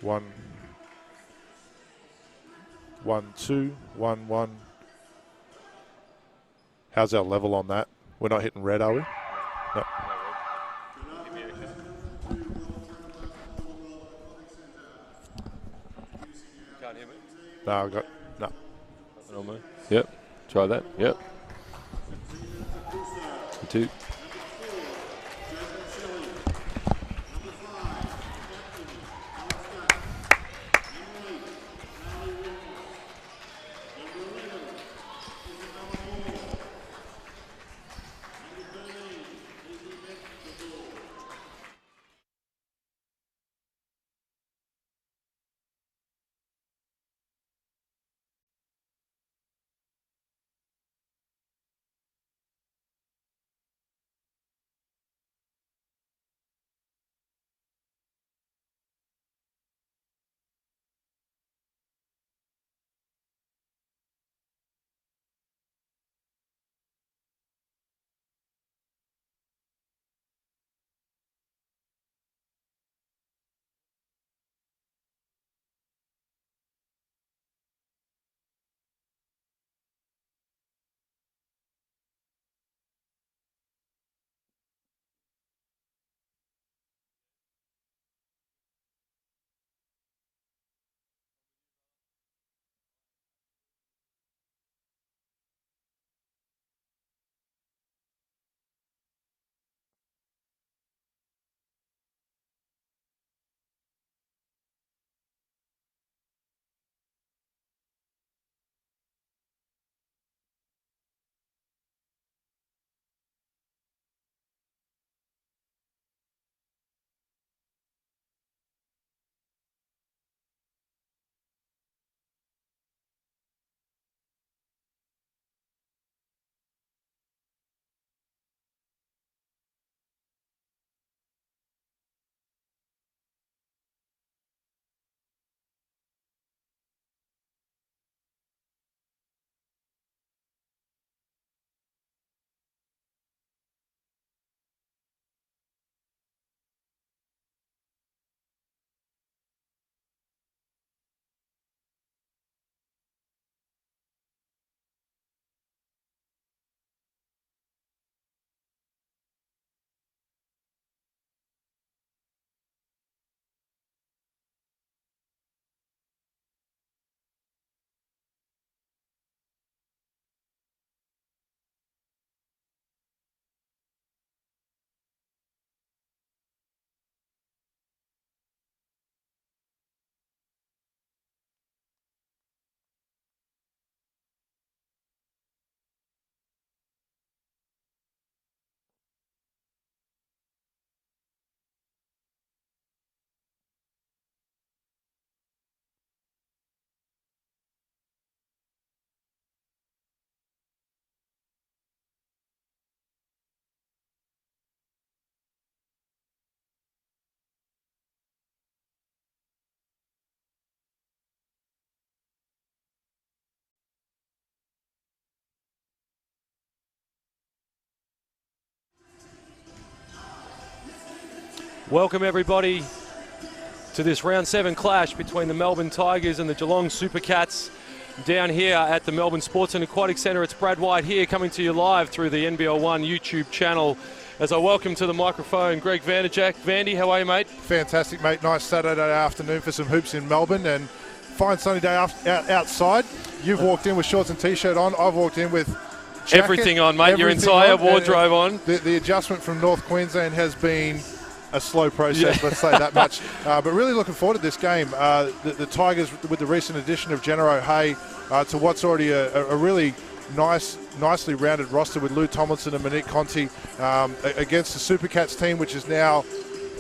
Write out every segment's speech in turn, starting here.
1, 1, 2, 1, 1. How's our level on that? We're not hitting red, are we? No. Can't hear me? No, I've got no. Nothing on me. Yep. Try that. Yep. 2. Welcome everybody to this round 7 clash between the Melbourne Tigers and the Geelong Supercats down here at the Melbourne Sports and Aquatic Centre. It's Brad White here coming to you live through the NBL1 YouTube channel as I welcome to the microphone Greg Vanderjack. Vandy, how are you, mate? Fantastic, mate. Nice Saturday afternoon for some hoops in Melbourne and fine sunny day outside. You've walked in with shorts and T-shirt on. I've walked in with jacket, everything on, mate. Your entire wardrobe on. The adjustment from North Queensland has been a slow process, let's say that much. But really looking forward to this game. The Tigers, with the recent addition of Jenner O'Hea to what's already a really nicely rounded roster with Lou Tomlinson and Monique Conti against the Supercats team, which is now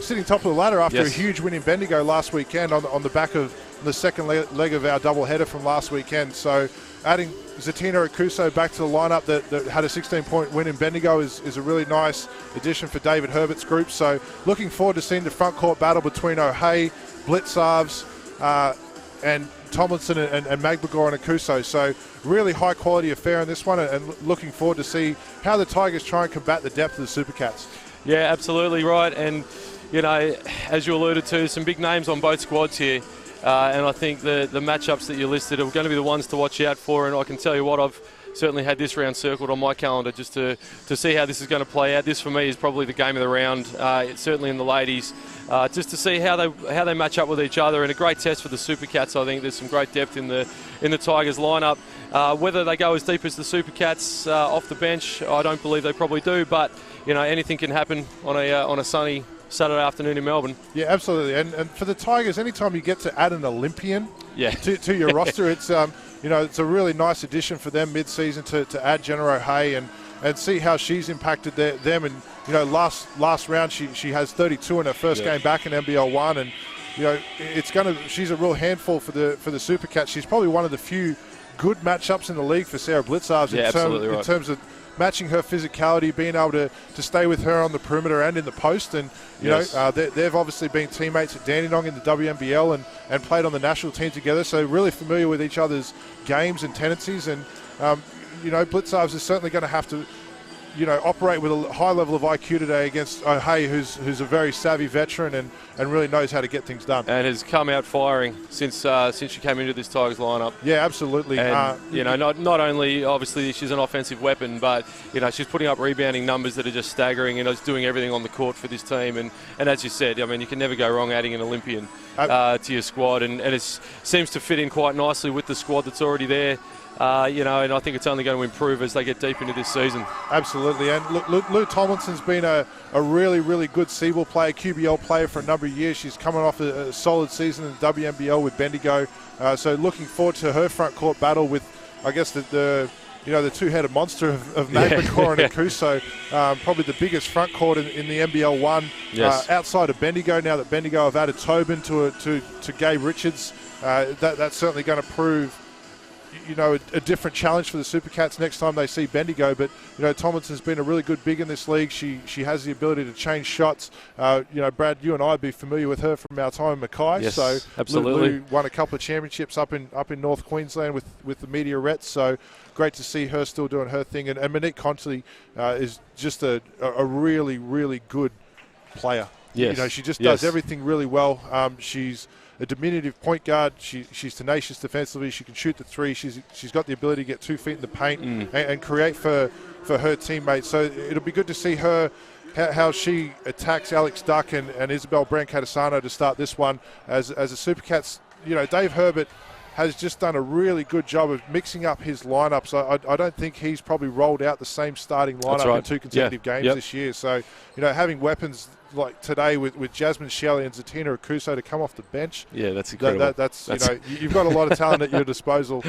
sitting top of the ladder after a huge win in Bendigo last weekend on the back of the second leg of our doubleheader from last weekend. So adding Zatina Akuso back to the lineup that had a 16-point win in Bendigo is a really nice addition for David Herbert's group. So looking forward to seeing the front court battle between O'Hea, Blitzarves, and Tomlinson and Magbagor and Akuso. So really high quality affair in this one, and looking forward to see how the Tigers try and combat the depth of the Supercats. Yeah, absolutely right. And, you know, as you alluded to, some big names on both squads here. And I think the matchups that you listed are going to be the ones to watch out for. And I can tell you what, I've certainly had this round circled on my calendar just to see how this is going to play out. This for me is probably the game of the round, certainly in the ladies, just to see how they match up with each other, and a great test for the Super Cats. I think there's some great depth in the Tigers lineup. Whether they go as deep as the Super Cats off the bench, I don't believe they probably do, but anything can happen on a sunny Saturday afternoon in Melbourne. Yeah, absolutely. And for the Tigers, anytime you get to add an Olympian to your roster, it's it's a really nice addition for them mid-season to add Jenna O'Hea and see how she's impacted them. And last round she has 32 in her first game back in NBL1, and she's a real handful for the Super Cats. She's probably one of the few good matchups in the league for Sarah Blitzarves in terms of matching her physicality, being able to stay with her on the perimeter and in the post. And they've obviously been teammates at Dandenong in the WNBL and played on the national team together, so really familiar with each other's games and tendencies. And Blitzarves is certainly going to have to operate with a high level of IQ today against O'Hea, who's a very savvy veteran and really knows how to get things done. And has come out firing since she came into this Tigers lineup. Yeah, absolutely. And, not only obviously she's an offensive weapon, but she's putting up rebounding numbers that are just staggering. She's doing everything on the court for this team. And as you said, you can never go wrong adding an Olympian to your squad, and it seems to fit in quite nicely with the squad that's already there. And I think it's only going to improve as they get deep into this season. Absolutely. And look, Lou Tomlinson's been a really, really good C-ball player, QBL player for a number of years. She's coming off a solid season in the WNBL with Bendigo. So looking forward to her front court battle with, I guess, the two-headed monster of Nate McCaw and Akuso, probably the biggest front court in the NBL1 outside of Bendigo. Now that Bendigo have added Tobin to Gabe Richards, that's certainly going to prove a different challenge for the Super Cats next time they see Bendigo. But Tomlinson's been a really good big in this league. She has the ability to change shots. Brad, you and I would be familiar with her from our time in Mackay. Yes, so absolutely. Lou won a couple of championships up in North Queensland with the Meteorettes. So great to see her still doing her thing. And Monique Contley is just a really, really good player. Yes. She just does everything really well. She's a diminutive point guard. She's tenacious defensively. She can shoot the three. She's got the ability to get 2 feet in the paint and create for her teammates. So it'll be good to see her, how she attacks Alex Duck and Isabel Brancatisano to start this one. As a Super Cats, Dave Herbert has just done a really good job of mixing up his lineup. So I don't think he's probably rolled out the same starting lineup in 2 consecutive games this year. So, having weapons like today with Jasmine Shelley and Zatina Akuso to come off the bench. Yeah, that's incredible. That's you've got a lot of talent at your disposal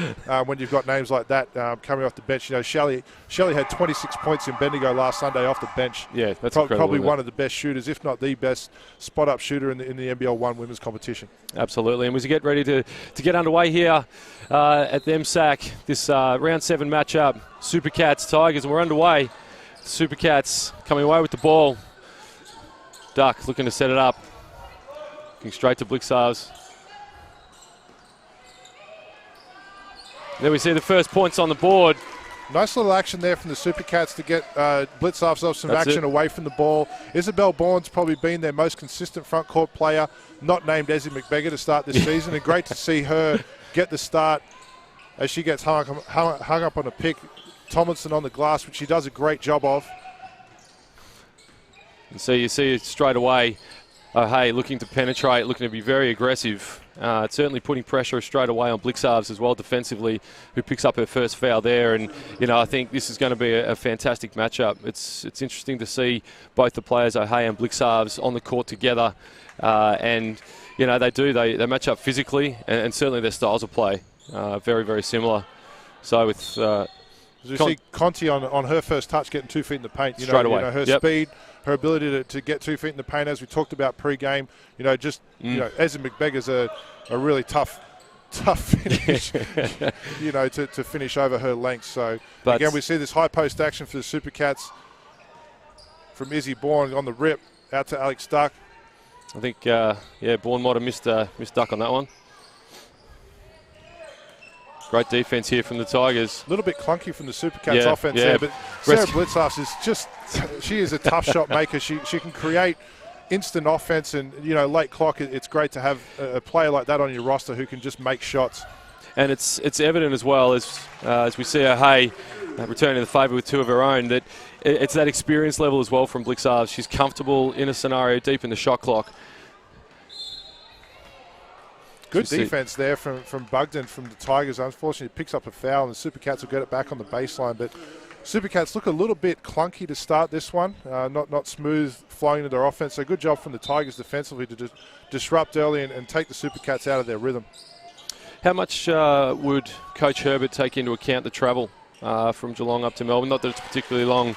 when you've got names like that coming off the bench. Shelley had 26 points in Bendigo last Sunday off the bench. Yeah, that's incredible, probably one of the best shooters, if not the best spot-up shooter in the NBL1 women's competition. Absolutely. And as we get ready to get underway here at the MSAC, this round 7 matchup, Super Cats Tigers, and we're underway. Super Cats coming away with the ball. Duck looking to set it up. Looking straight to Blitzarves. There we see the first points on the board. Nice little action there from the Super Cats to get Blitzarves off some action away from the ball. Isabel Bourne's probably been their most consistent front court player, not named Ezzy McBeggar to start this season, and great to see her get the start as she gets hung up on a pick. Tomlinson on the glass, which she does a great job of. And so you see it straight away. O'Hea looking to penetrate, looking to be very aggressive. Certainly putting pressure straight away on Blitzarves as well defensively, who picks up her first foul there. And, I think this is going to be a fantastic matchup. It's interesting to see both the players, O'Hea and Blitzarves, on the court together. And, they match up physically and certainly their styles of play. Very, very similar. So with... As we see Conti on her first touch getting 2 feet in the paint. Straight away. Her speed, her ability to get 2 feet in the paint, as we talked about pre-game. Ezzy McBeggar's a really tough finish, to finish over her length. So, again, we see this high post action for the Super Cats from Izzy Bourne on the rip out to Alex Duck. I think, Bourne might have missed Duck on that one. Great defense here from the Tigers. A little bit clunky from the Super Cats offense there, but Sarah Blitzarves is she is a tough shot maker. She can create, instant offense, and late clock. It's great to have a player like that on your roster who can just make shots. And it's evident as well as we see O'Hay returning the favour with 2 of her own, that it's that experience level as well from Blixarves. She's comfortable in a scenario deep in the shot clock. Good defence there from Bugden from the Tigers. Unfortunately, picks up a foul, and the Supercats will get it back on the baseline. But Supercats look a little bit clunky to start this one, not smooth flowing into their offense. So good job from the Tigers defensively to disrupt early and take the Supercats out of their rhythm. How much would Coach Herbert take into account the travel from Geelong up to Melbourne? Not that it's particularly long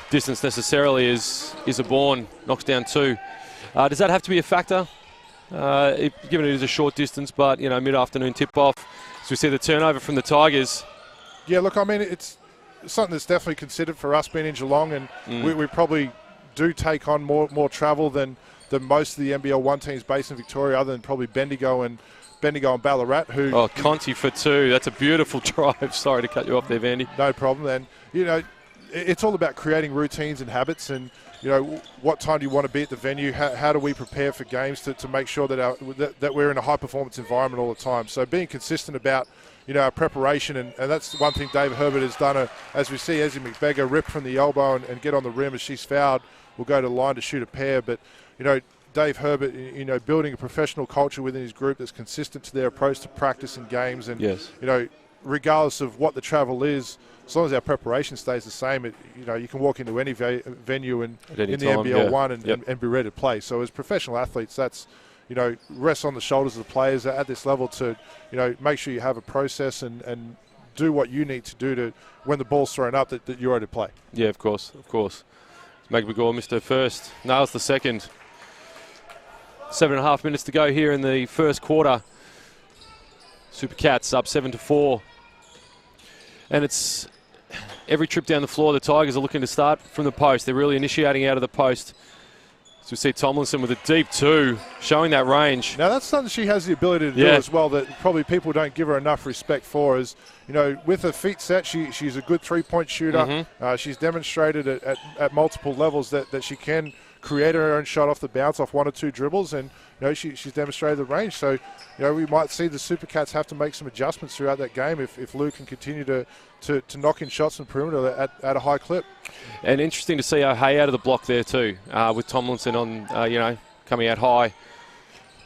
distance necessarily, as Bourne knocks down 2. Does that have to be a factor? Given it is a short distance, but mid-afternoon tip-off, so we see the turnover from the Tigers. Yeah, look, I mean, it's something that's definitely considered for us being in Geelong, and we probably do take on more travel than most of the NBL1 teams based in Victoria, other than probably Bendigo and Ballarat. Conti for 2. That's a beautiful drive. Sorry to cut you off there, Vandy. No problem. And it's all about creating routines and habits, and what time do you want to be at the venue? How do we prepare for games to make sure that we're in a high-performance environment all the time? So being consistent about our preparation, and that's one thing Dave Herbert has done. As we see Ezzy McBeggar rip from the elbow and get on the rim as she's fouled, will go to the line to shoot a pair. But Dave Herbert, building a professional culture within his group that's consistent to their approach to practice and games, and yes, regardless of what the travel is, as long as our preparation stays the same, you can walk into any venue in the NBL1 and be ready to play. So as professional athletes, that's rests on the shoulders of the players at this level to make sure you have a process and do what you need to do to, when the ball's thrown up, that you're ready to play. Yeah, of course. Meg McGaw missed her first, nails the second. 7.5 minutes to go here in the first quarter. Supercats up 7-4. And it's every trip down the floor, the Tigers are looking to start from the post. They're really initiating out of the post. So we see Tomlinson with a deep 2, showing that range. Now that's something she has the ability to do as well, that probably people don't give her enough respect for. Is with her feet set, she's a good 3-point shooter. She's demonstrated at multiple levels that she can create her own shot off the bounce, off 1 or 2 dribbles, and she's demonstrated the range. So we might see the Supercats have to make some adjustments throughout that game if Lou can continue to knock in shots from perimeter at a high clip. And interesting to see O'Hay out of the block there too, with Tomlinson on coming out high.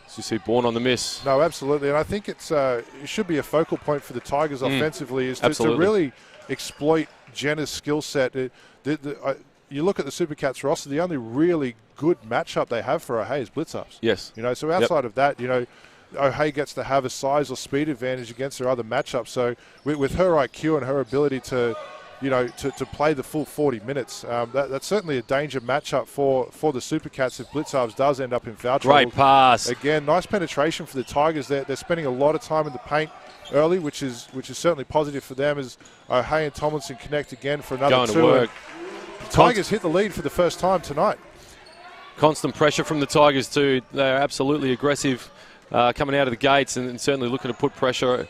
So you see Bourne on the miss. No, absolutely, and I think it should be a focal point for the Tigers offensively, is to really exploit Jenna's skill set. You look at the Supercats roster, the only really good matchup they have for O'Hay is blitz-ups. Yes. So outside of that, O'Hay gets to have a size or speed advantage against her other matchups. So with her IQ and her ability to play the full 40 minutes, that's certainly a danger matchup for the Supercats if blitz-ups does end up in foul trouble. Great pass. Again, nice penetration for the Tigers. They're spending a lot of time in the paint early, which is certainly positive for them, as O'Hay and Tomlinson connect again for another 2. Going to work. Tigers hit the lead for the first time tonight. Constant pressure from the Tigers too. They're absolutely aggressive coming out of the gates, and certainly looking to put pressure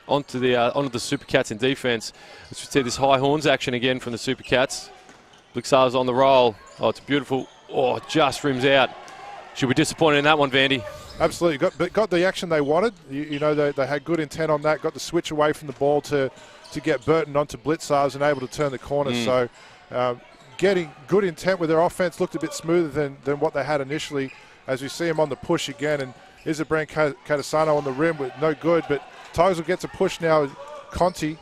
onto the Supercats in defence. Let's see this high horns action again from the Supercats. Blixarves on the roll. Oh, it's beautiful. Oh, just rims out. Should be disappointed in that one, Vandy. Absolutely. Got the action they wanted. They had good intent on that. Got the switch away from the ball to get Burton onto Blixarves and able to turn the corner. So getting good intent with their offense, looked a bit smoother than what they had initially, as we see him on the push again. And Isabran Catasano on the rim with no good, but Tigers will get to push now. Conti.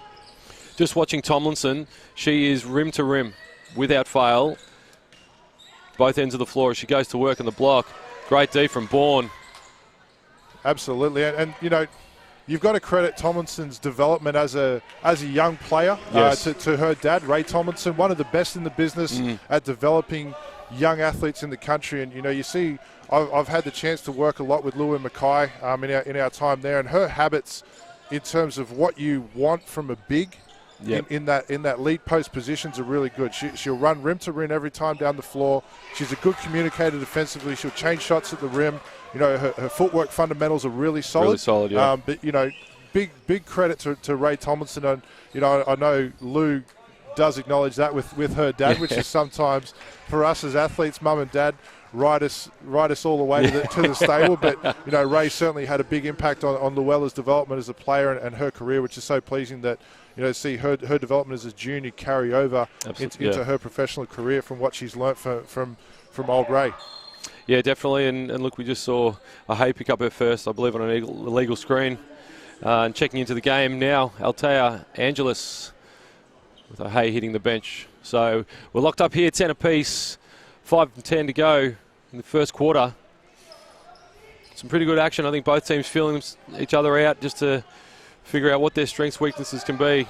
Just watching Tomlinson, she is rim to rim without fail. Both ends of the floor as she goes to work on the block. Great D from Bourne. Absolutely, and you've got to credit Tomlinson's development as a young player. Yes. To her dad, Ray Tomlinson, one of the best in the business at developing young athletes in the country. And you see, I've had the chance to work a lot with Lou and Mackay in our time there, and her habits in terms of what you want from a big in that lead post positions are really good. She'll run rim to rim every time down the floor. She's a good communicator defensively. She'll change shots at the rim. Her footwork fundamentals are really solid. Really solid, yeah. But big credit to Ray Tomlinson. And I know Lou does acknowledge that with her dad, which is sometimes for us as athletes, mum and dad, ride us all the way to the stable. But, you know, Ray certainly had a big impact on Luella's development as a player and her career, which is so pleasing that, you know, see her development as a junior carry over into her professional career from what she's learnt from old Ray. Yeah, definitely. And look, we just saw a Hay pick up her first, I believe, on an illegal screen. And checking into the game now, Altea Angelis with a Hay hitting the bench. So we're locked up here, 10 apiece, 5:10 to go in the first quarter. Some pretty good action. I think both teams feeling each other out just to figure out what their strengths, weaknesses can be.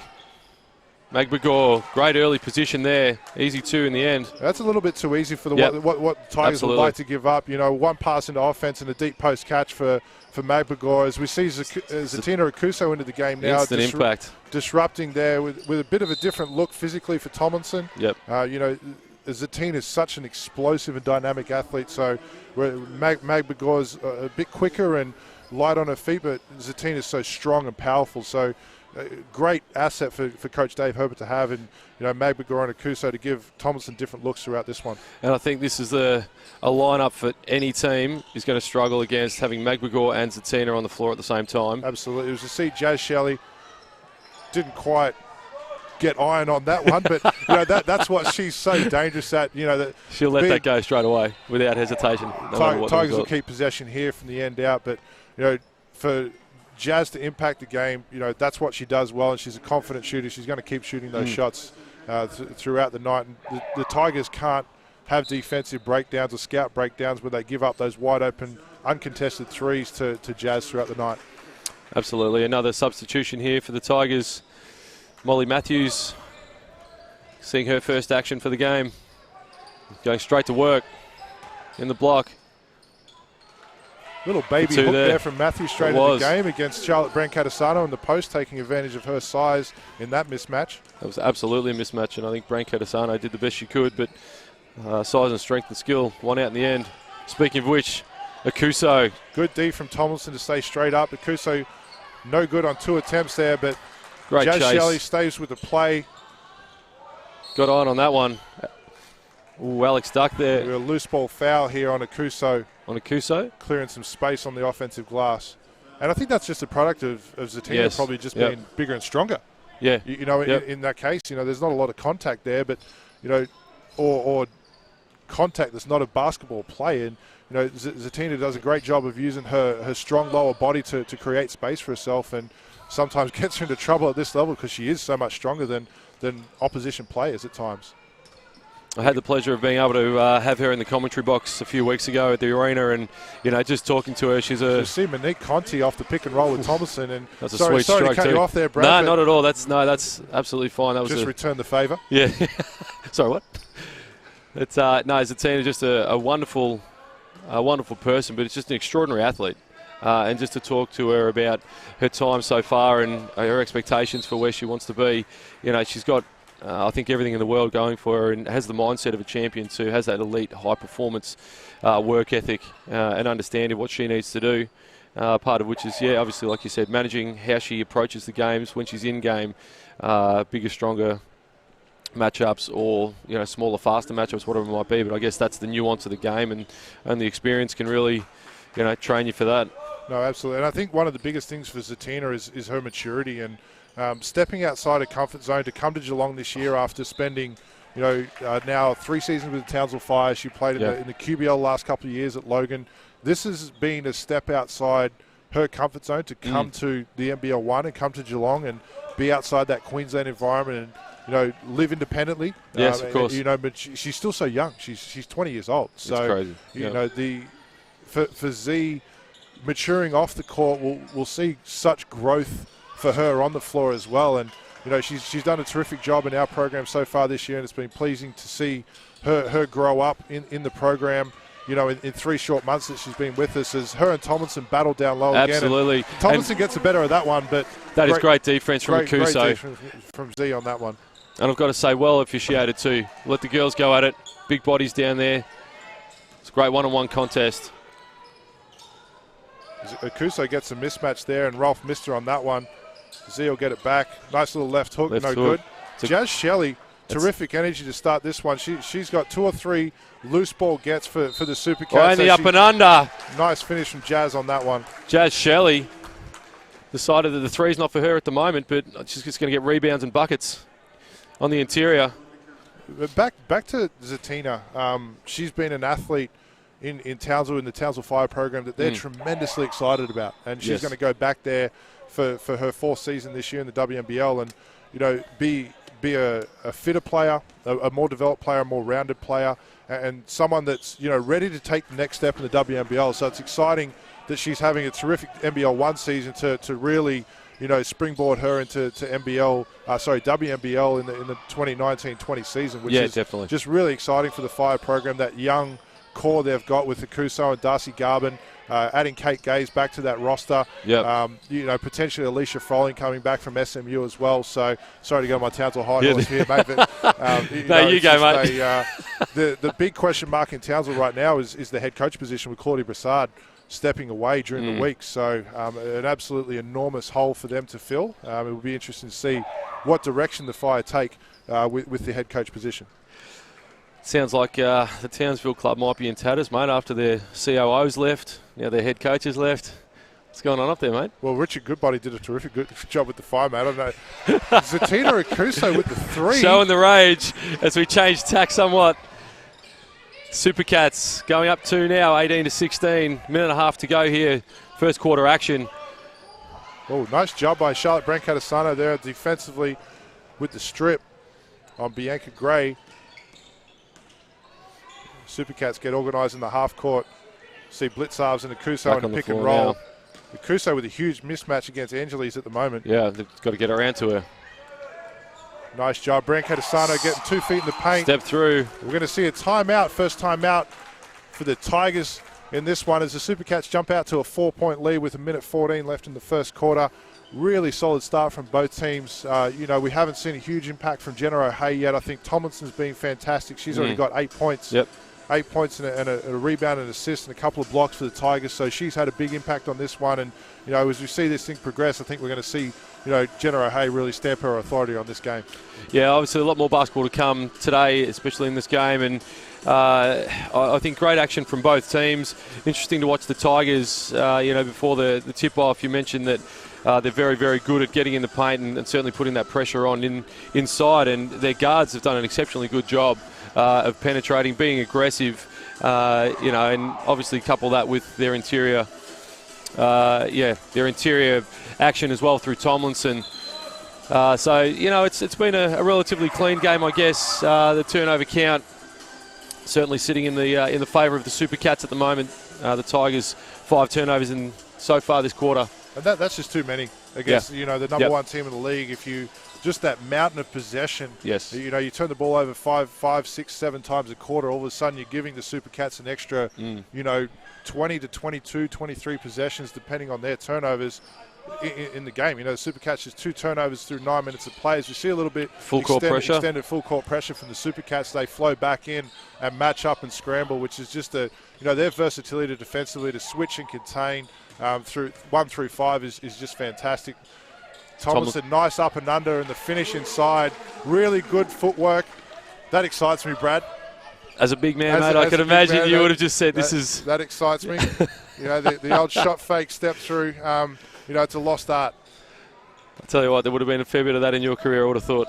Magbagor, great early position there. Easy two in the end. That's a little bit too easy for what Tigers would like to give up. You know, one pass into offense and a deep post catch for Magbagor. As we see Zatina Akuso into the game now. Instant impact. Disrupting there with a bit of a different look physically for Tomlinson. Yep. You know, Zatina is such an explosive and dynamic athlete. So Magbagor's a bit quicker and light on her feet, but Zatina is so strong and powerful. So great asset for Coach Dave Herbert to have, and, you know, Magbagor and Akuso to give Tomlinson different looks throughout this one. And I think this is a lineup for any team is going to struggle against having Magbagor and Zatina on the floor at the same time. Absolutely. It was to see Jazz Shelley didn't quite get iron on that one, but you know, that's what she's so dangerous at. You know, that she'll let that go straight away without hesitation. Tigers will keep possession here from the end out, but, you know, for Jazz to impact the game, you know, that's what she does well, and she's a confident shooter. She's going to keep shooting those shots throughout the night. And the Tigers can't have defensive breakdowns or scout breakdowns where they give up those wide open, uncontested threes to Jazz throughout the night. Absolutely. Another substitution here for the Tigers. Molly Matthews seeing her first action for the game. Going straight to work in the block. Little baby hook there from Matthews straight into the game against Charlotte Brancatisano in the post, taking advantage of her size in that mismatch. That was absolutely a mismatch, and I think Brancatisano did the best she could, but size and strength and skill won out in the end. Speaking of which, Akuso. Good D from Tomlinson to stay straight up. Akuso no good on 2 attempts there, but great Jazz chase. Shelley stays with the play. Got on that one. Ooh, Alex Duck there. A loose ball foul here on Akuso. Clearing some space on the offensive glass. And I think that's just a product of Zatina probably just being bigger and stronger. Yeah. You know, in that case, you know, there's not a lot of contact there, but, you know, or contact that's not a basketball play. And, you know, Zatina does a great job of using her strong lower body to create space for herself, and sometimes gets her into trouble at this level because she is so much stronger than opposition players at times. I had the pleasure of being able to have her in the commentary box a few weeks ago at the arena, and, you know, just talking to her, you see Monique Conti off the pick and roll with Thomason, and that's a sweet stroke to cut too. You off there, Brad. No, not at all. That's absolutely fine. That was just return the favour. Yeah. Sorry, what? It's Zatina just a wonderful person, but it's just an extraordinary athlete. And just to talk to her about her time so far and her expectations for where she wants to be, you know, she's got, I think, everything in the world going for her, and has the mindset of a champion too, has that elite high-performance work ethic and understanding what she needs to do, part of which is, obviously, like you said, managing how she approaches the games when she's in game, bigger, stronger matchups, or, you know, smaller, faster matchups, whatever it might be. But I guess that's the nuance of the game, and the experience can really, you know, train you for that. No, absolutely. And I think one of the biggest things for Zatina is her maturity and stepping outside her comfort zone to come to Geelong this year after spending, you know, now 3 seasons with the Townsville Fire. She played in the QBL the last couple of years at Logan. This has been a step outside her comfort zone to come to the NBL1 and come to Geelong and be outside that Queensland environment and, you know, live independently. Yes, of course. You know, but she's still so young. She's 20 years old. So, it's crazy. You know, for Z maturing off the court, we'll see such growth for her on the floor as well. And, you know, she's done a terrific job in our program so far this year, and it's been pleasing to see her grow up in the program, you know, in 3 short months that she's been with us, as her and Tomlinson battle down low again. Absolutely. Tomlinson gets the better of that one, but that is great defense from Akuso. Great defense from Z on that one. And I've got to say, well officiated too. Let the girls go at it. Big bodies down there. It's a great one-on-one contest. Akuso gets a mismatch there, and Rolf missed her on that one. Z will get it back. Nice little left hook, no good. Jazz Shelley Terrific energy to start this one. She's got 2 or 3 loose ball gets for the Supercats. Oh, and the up and under. Nice finish from Jazz on that one. Jazz Shelley decided that the three's not for her at the moment, but she's just going to get rebounds and buckets on the interior. Back to Zatina. She's been an athlete in Townsville, in the Townsville Fire program, that they're tremendously excited about. And she's going to go back there for her 4th season this year in the WNBL and, you know, be a fitter player, a more developed player, a more rounded player, and someone that's, you know, ready to take the next step in the WNBL. So it's exciting that she's having a terrific NBL1 season to really, you know, springboard her into WNBL in the 2019-20 season, which is definitely just really exciting for the Fire program. That young core they've got with Akuso and Darcy Garvin, adding Kate Gaze back to that roster. Yep. You know, potentially Alicia Froling coming back from SMU as well. So sorry to go on my Townsville high horse here, mate. But, you go, mate. The big question mark in Townsville right now is the head coach position with Claudie Brassard stepping away during the week. So an absolutely enormous hole for them to fill. It will be interesting to see what direction the Fire take with the head coach position. Sounds like the Townsville club might be in tatters, mate, after their COO's left. Now their head coach has left. What's going on up there, mate? Well, Richard Goodbody did a terrific good job with the Fire, mate. I don't know. Zatina Akuso with the 3. Showing the rage as we change tack somewhat. Supercats going up 2 now, 18-16. Minute and a half to go here. First quarter action. Oh, nice job by Charlotte Brancatisano there defensively with the strip on Bianca Gray. Supercats get organised in the half court. See Blitzarves and Akuso in a pick and roll. Akuso with a huge mismatch against Angeles at the moment. Yeah, they've got to get around to her. Nice job. Brancatisano getting 2 feet in the paint. Step through. We're going to see a timeout, first timeout for the Tigers in this one as the Supercats jump out to a 4-point lead with 1:14 left in the first quarter. Really solid start from both teams. You know, we haven't seen a huge impact from Jenna O'Hay yet. I think Tomlinson's been fantastic. She's already got 8 points. Yep. 8 points and a rebound and assist and a couple of blocks for the Tigers. So she's had a big impact on this one. And, you know, as we see this thing progress, I think we're going to see, you know, Jenna O'Hay really stamp her authority on this game. Yeah, obviously a lot more basketball to come today, especially in this game. And I think great action from both teams. Interesting to watch the Tigers, you know, before the tip-off. You mentioned that they're very, very good at getting in the paint and certainly putting that pressure on inside. And their guards have done an exceptionally good job of penetrating, being aggressive, you know, and obviously couple that with their interior, their interior action as well through Tomlinson. So, you know, it's been a relatively clean game, I guess. The turnover count certainly sitting in the favour of the Supercats at the moment. The Tigers 5 turnovers in so far this quarter. And that's just too many against, you know, the number 1 team in the league. If you just that mountain of possession. Yes. You know, you turn the ball over 5, 6, 7 times a quarter. All of a sudden, you're giving the Supercats an extra, you know, 20 to 22, 23 possessions, depending on their turnovers in the game. You know, the Supercats just 2 turnovers through 9 minutes of play. As we see a little bit extended full court pressure from the Supercats, they flow back in and match up and scramble, which is just you know, their versatility defensively to switch and contain through 1 through 5 is just fantastic. Tomlinson, nice up and under, and the finish inside. Really good footwork. That excites me, Brad. As a big man, mate, I could imagine you would have just said, That excites me. You know, the old shot fake step through, you know, it's a lost art. I'll tell you what, there would have been a fair bit of that in your career, I would have thought.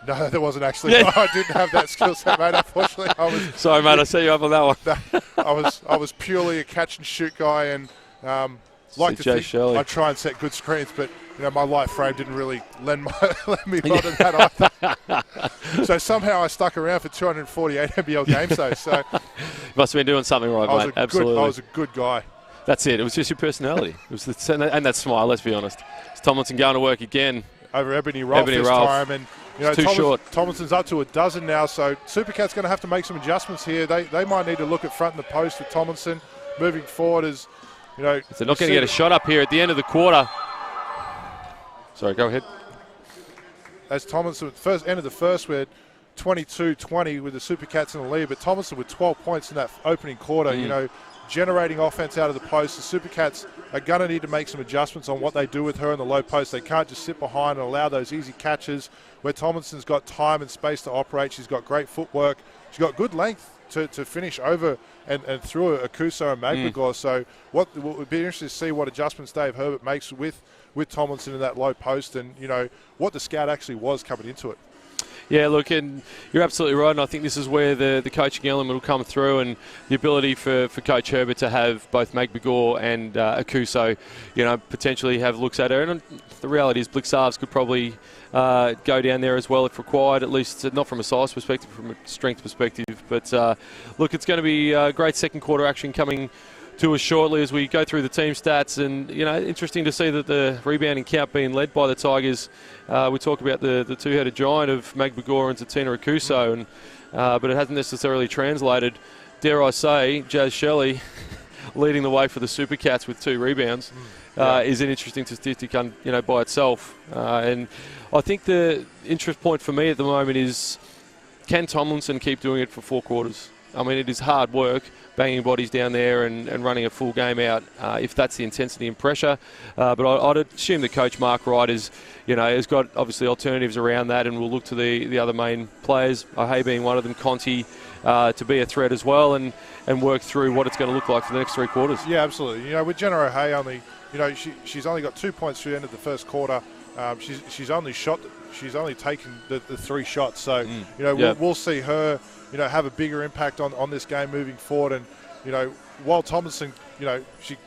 No, there wasn't actually. Yeah. I didn't have that skill set, mate, unfortunately. Sorry, mate, I set you up on that one. I was purely a catch and shoot guy, and like to think I try and set good screens, but you know, my light frame didn't really lend me well to that either. So somehow I stuck around for 248 NBL games, though. So you must have been doing something right, mate. Absolutely. I was a good guy. That's it. It was just your personality. It was and that smile. Let's be honest. It's Tomlinson going to work again over Ebony Rolfe this time, and you know, too short. Tomlinson's up to a dozen now, so Supercats going to have to make some adjustments here. They might need to look at front in the post with Tomlinson moving forward as you know. They're not going to get a shot up here at the end of the quarter. Sorry, go ahead. As Tomlinson, end of the first, we're 22-20 with the Supercats in the lead, but Tomlinson with 12 points in that opening quarter. You know, generating offense out of the post. The Supercats are going to need to make some adjustments on what they do with her in the low post. They can't just sit behind and allow those easy catches where Tomlinson's got time and space to operate. She's got great footwork. She's got good length to finish over and through Akuso and Magbegor. So what would be interesting to see what adjustments Dave Herbert makes with Tomlinson in that low post, and what the scout actually was coming into it. Yeah, look, and you're absolutely right, and I think this is where the coaching element will come through, and the ability for Coach Herbert to have both Magbegor and Akuso, potentially have looks at her. And the reality is Blixarves could probably go down there as well if required, at least not from a size perspective, from a strength perspective. But look, it's going to be great second quarter action coming to us shortly as we go through the team stats, and interesting to see that the rebounding count being led by the Tigers. We talk about the two-headed giant of Magbegor and Tatina Akuso, but it hasn't necessarily translated. Dare I say, Jazz Shelley leading the way for the Supercats with 2 rebounds is an interesting statistic, by itself. And I think the interest point for me at the moment is, can Tomlinson keep doing it for 4 quarters? I mean, it is hard work, banging bodies down there and running a full game out, if that's the intensity and pressure. But I'd assume that Coach Mark Wright has got obviously alternatives around that, and we'll look to the other main players, O'Hay being one of them, Conti, to be a threat as well, and work through what it's going to look like for the next 3 quarters. Yeah, absolutely. With Jenna O'Hay only, she's only got 2 points through the end of the first quarter. She's only taken the 3 shots. So, we'll see her, have a bigger impact on this game moving forward. And, while Tomlinson,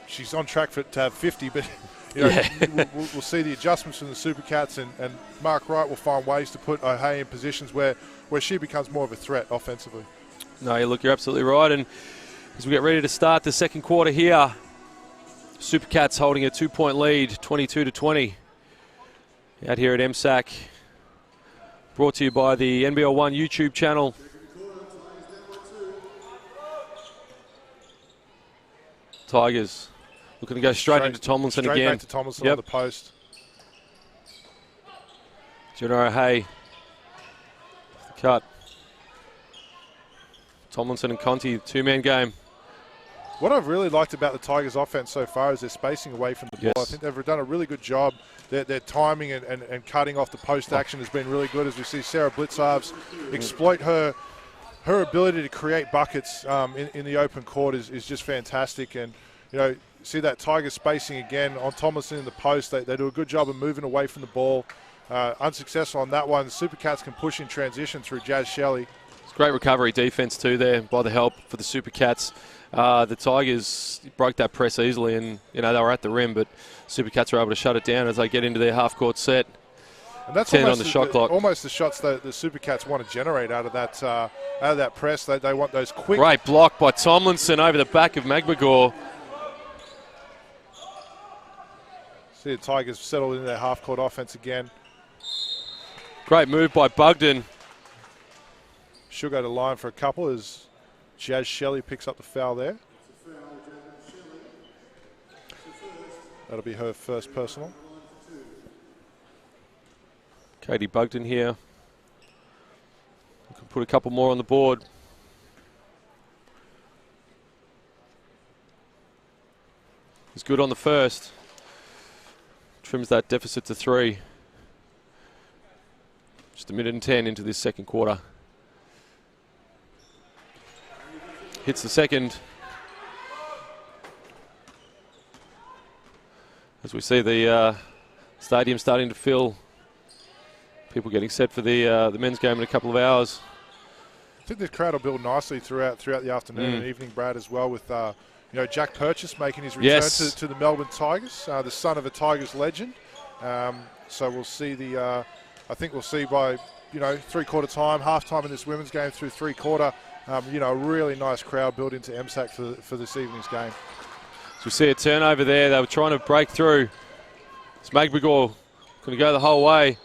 she's on track to have 50, but, we'll see the adjustments from the Supercats, and Mark Wright will find ways to put O'Hay in positions where she becomes more of a threat offensively. No, look, you're absolutely right. And as we get ready to start the second quarter here, Supercats holding a 2-point lead, 22-20. Out here at MSAC, brought to you by the NBL1 YouTube channel. Tigers looking to go straight into Tomlinson again. Straight back to Tomlinson on the post. Jenna O'Hay, cut. Tomlinson and Conti, 2-man game. What I've really liked about the Tigers' offense so far is their spacing away from the ball. I think they've done a really good job. Their timing and cutting off the post action has been really good, as we see Sarah Blixarves exploit her ability to create buckets in the open court is just fantastic. And, see that Tigers spacing again on Tomlinson in the post. They do a good job of moving away from the ball. Unsuccessful on that one. The Supercats can push in transition through Jazz Shelley. It's great recovery defense too there by the help for the Supercats. The Tigers broke that press easily, and they were at the rim, but Supercats were able to shut it down as they get into their half-court set. And that's 10 on the shot clock. Almost the shots that the Supercats want to generate out of that press. They want those quick. Great block by Tomlinson over the back of Magbegor. See the Tigers settled into their half-court offense again. Great move by Bugden. She'll go to line for a couple as Jazz Shelley picks up the foul there. That'll be her first personal. Katie Bugden here. We can put a couple more on the board. He's good on the first. Trims that deficit to 3. Just 1:10 into this second quarter. Hits the second. As we see the stadium starting to fill. People getting set for the men's game in a couple of hours. I think the crowd will build nicely throughout the afternoon and evening, Brad, as well, with Jack Purchase making his return to the Melbourne Tigers, the son of a Tigers legend. So we'll see I think we'll see by 3/4 time, half time in this women's game through 3/4. A really nice crowd built into MSAC for this evening's game. So we see a turnover there. They were trying to break through. It's Magbegor going to go the whole way.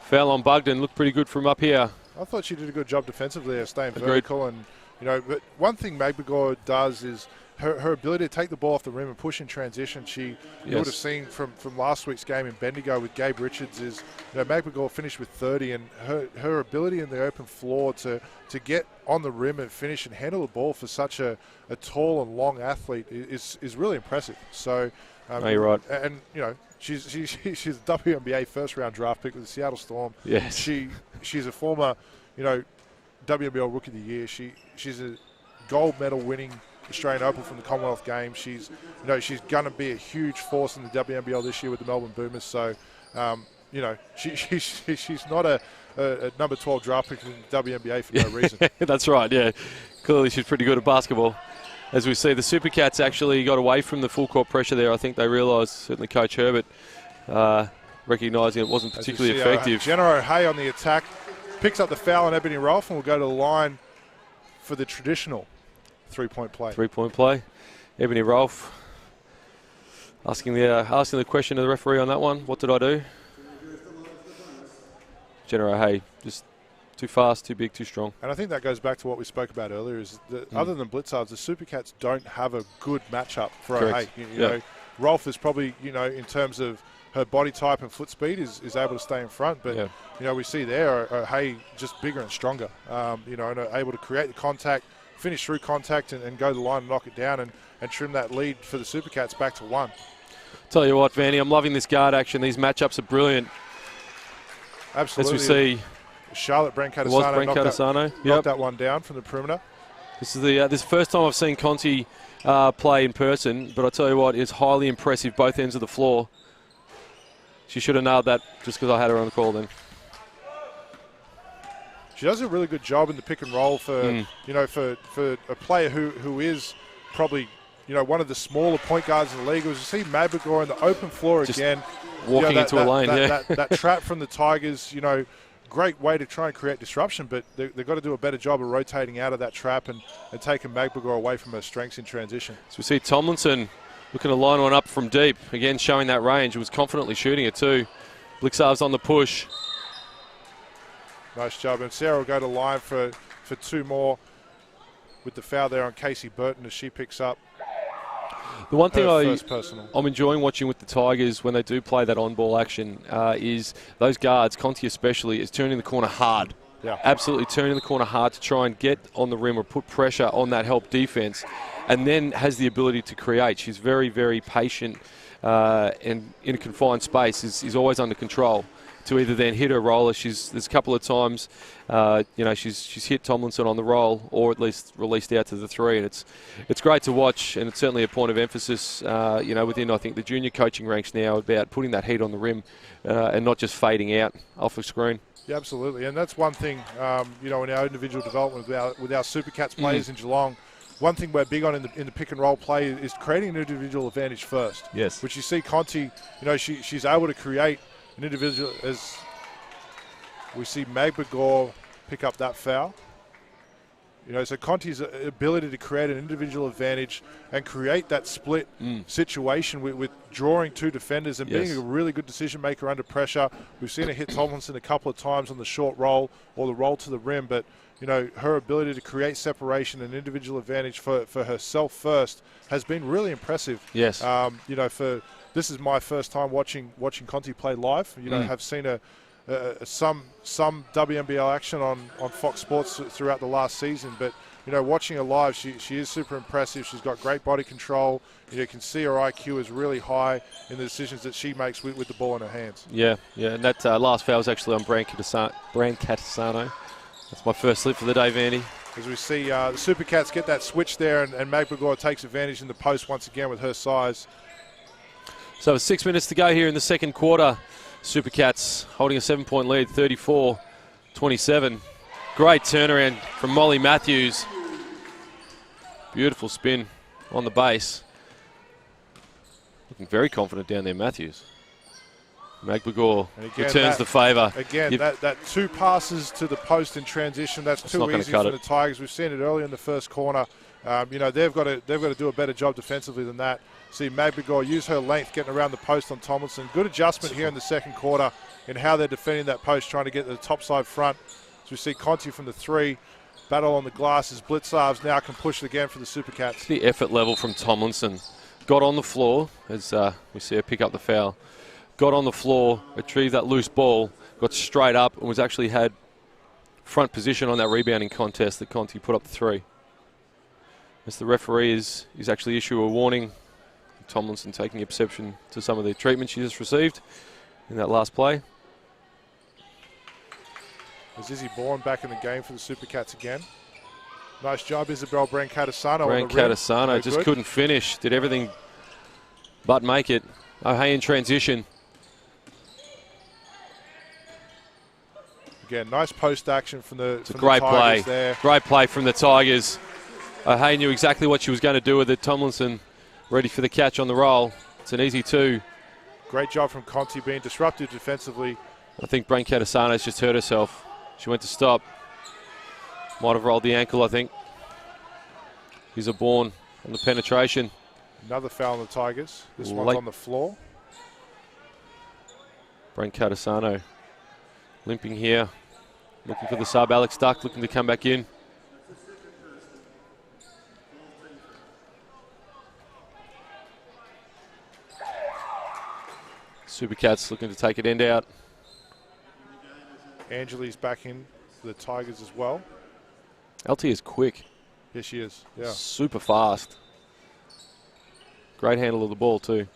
Foul on Bugden. Looked pretty good from up here. I thought she did a good job defensively there, staying vertical. And but one thing Magbegor does is her ability to take the ball off the rim and push in transition, you would have seen from last week's game in Bendigo with Gabe Richards is, McGregor finished with 30, and her ability in the open floor to get on the rim and finish and handle the ball for such a tall and long athlete is really impressive. So, you're right. And she's a WNBA first-round draft pick with the Seattle Storm. Yes. She's a former, WNBL Rookie of the Year. She's a gold medal winning Australian Open from the Commonwealth Games. She's going to be a huge force in the WNBL this year with the Melbourne Boomers. So, she's not a number 12 draft pick in the WNBA for no reason. That's right, yeah. Clearly she's pretty good at basketball. As we see, the Supercats actually got away from the full court pressure there. I think they realised, certainly Coach Herbert, recognising it wasn't particularly effective. Jenna O'Hay on the attack, picks up the foul on Ebony Rolfe, and will go to the line for the traditional three-point play. Three-point play. Ebony Rolfe asking the question to the referee on that one. What did I do? Jenna O'Hay, just too fast, too big, too strong. And I think that goes back to what we spoke about earlier, is that other than Blitzards, the Supercats don't have a good matchup for O'Hay. Rolfe is probably, in terms of her body type and foot speed is able to stay in front, but we see there O'Hay just bigger and stronger, and able to create the contact, finish through contact and go to the line and knock it down and trim that lead for the Supercats back to 1. Tell you what, Vanny, I'm loving this guard action. These matchups are brilliant. Absolutely. As we see, Charlotte Brancatisano knocked that one down from the perimeter. This is this is the first time I've seen Conti play in person, but I tell you what, it's highly impressive, both ends of the floor. She should have nailed that just because I had her on the call then. She does a really good job in the pick and roll for for a player who is probably one of the smaller point guards in the league. As you see McGregor in the open floor just again, walking into a lane. That trap from the Tigers, great way to try and create disruption, but they've got to do a better job of rotating out of that trap and taking McGregor away from her strengths in transition. So we see Tomlinson looking to line one up from deep, again showing that range. He was confidently shooting it too. Blixar's on the push. Nice job, and Sarah will go to line for 2 more with the foul there on Casey Burton as she picks up. The one thing I'm enjoying watching with the Tigers when they do play that on-ball action is those guards, Conti especially, is turning the corner hard. Yeah. Absolutely turning the corner hard to try and get on the rim or put pressure on that help defense, and then has the ability to create. She's very, very patient and in a confined space is always under control to either then hit her roller. There's a couple of times, she's hit Tomlinson on the roll or at least released out to the 3, and it's great to watch, and it's certainly a point of emphasis, within I think the junior coaching ranks now about putting that heat on the rim and not just fading out off the screen. Yeah, absolutely, and that's one thing, in our individual development with our Supercats players in Geelong. One thing we're big on in the pick and roll play is creating an individual advantage first. Yes. Which you see Conti, she's able to create an individual, as we see McGregor pick up that foul. So Conti's ability to create an individual advantage and create that split situation with drawing 2 defenders and being a really good decision maker under pressure. We've seen her hit Tomlinson a couple of times on the short roll or the roll to the rim, but her ability to create separation and individual advantage for herself first has been really impressive. Yes. This is my first time watching Conti play live. Have seen some WNBL action on Fox Sports throughout the last season, but watching her live, she is super impressive. She's got great body control. You can see her IQ is really high in the decisions that she makes with the ball in her hands. Yeah, and that last foul was actually on Brancatisano. That's my first slip for the day, Vandy. As we see the Supercats get that switch there, and McGregor takes advantage in the post once again with her size. So 6 minutes to go here in the second quarter. Supercats holding a 7-point lead, 34-27. Great turnaround from Molly Matthews. Beautiful spin on the base. Looking very confident down there, Matthews. McGregor returns the favour. Again, that 2 passes to the post in transition, that's too easy for the Tigers. We've seen it early in the first corner. They've got to do a better job defensively than that. See McGregor use her length getting around the post on Tomlinson. Good adjustment here in the second quarter in how they're defending that post, trying to get to the top side front. So we see Conti from the 3. battle on the glass as Blitzarves now can push it again for the Supercats. The effort level from Tomlinson. Got on the floor, as we see her pick up the foul. Got on the floor, retrieved that loose ball, got straight up, and was actually had front position on that rebounding contest that Conti put up the 3. As the referee is actually issue a warning. Tomlinson taking exception to some of the treatment she just received in that last play. As Izzy Bourne back in the game for the Supercats again. Nice job, Isabel Brancatisano. Brancatisano just couldn't finish. Did everything but make it. O'Hay in transition. Again, nice post action from the great play. There. Great play from the Tigers. O'Hay knew exactly what she was going to do with it. Tomlinson ready for the catch on the roll. It's an easy 2. Great job from Conti being disruptive defensively. I think Brancatisano's just hurt herself. She went to stop. Might have rolled the ankle, I think. Here's a Bourne on the penetration. Another foul on the Tigers. This one's on the floor. Brancatisano limping here. Looking for the sub. Alex Duck looking to come back in. Supercats looking to take it end out. Angeli's back in for the Tigers as well. LT is quick. Yes, she is. Yeah. Super fast. Great handle of the ball too.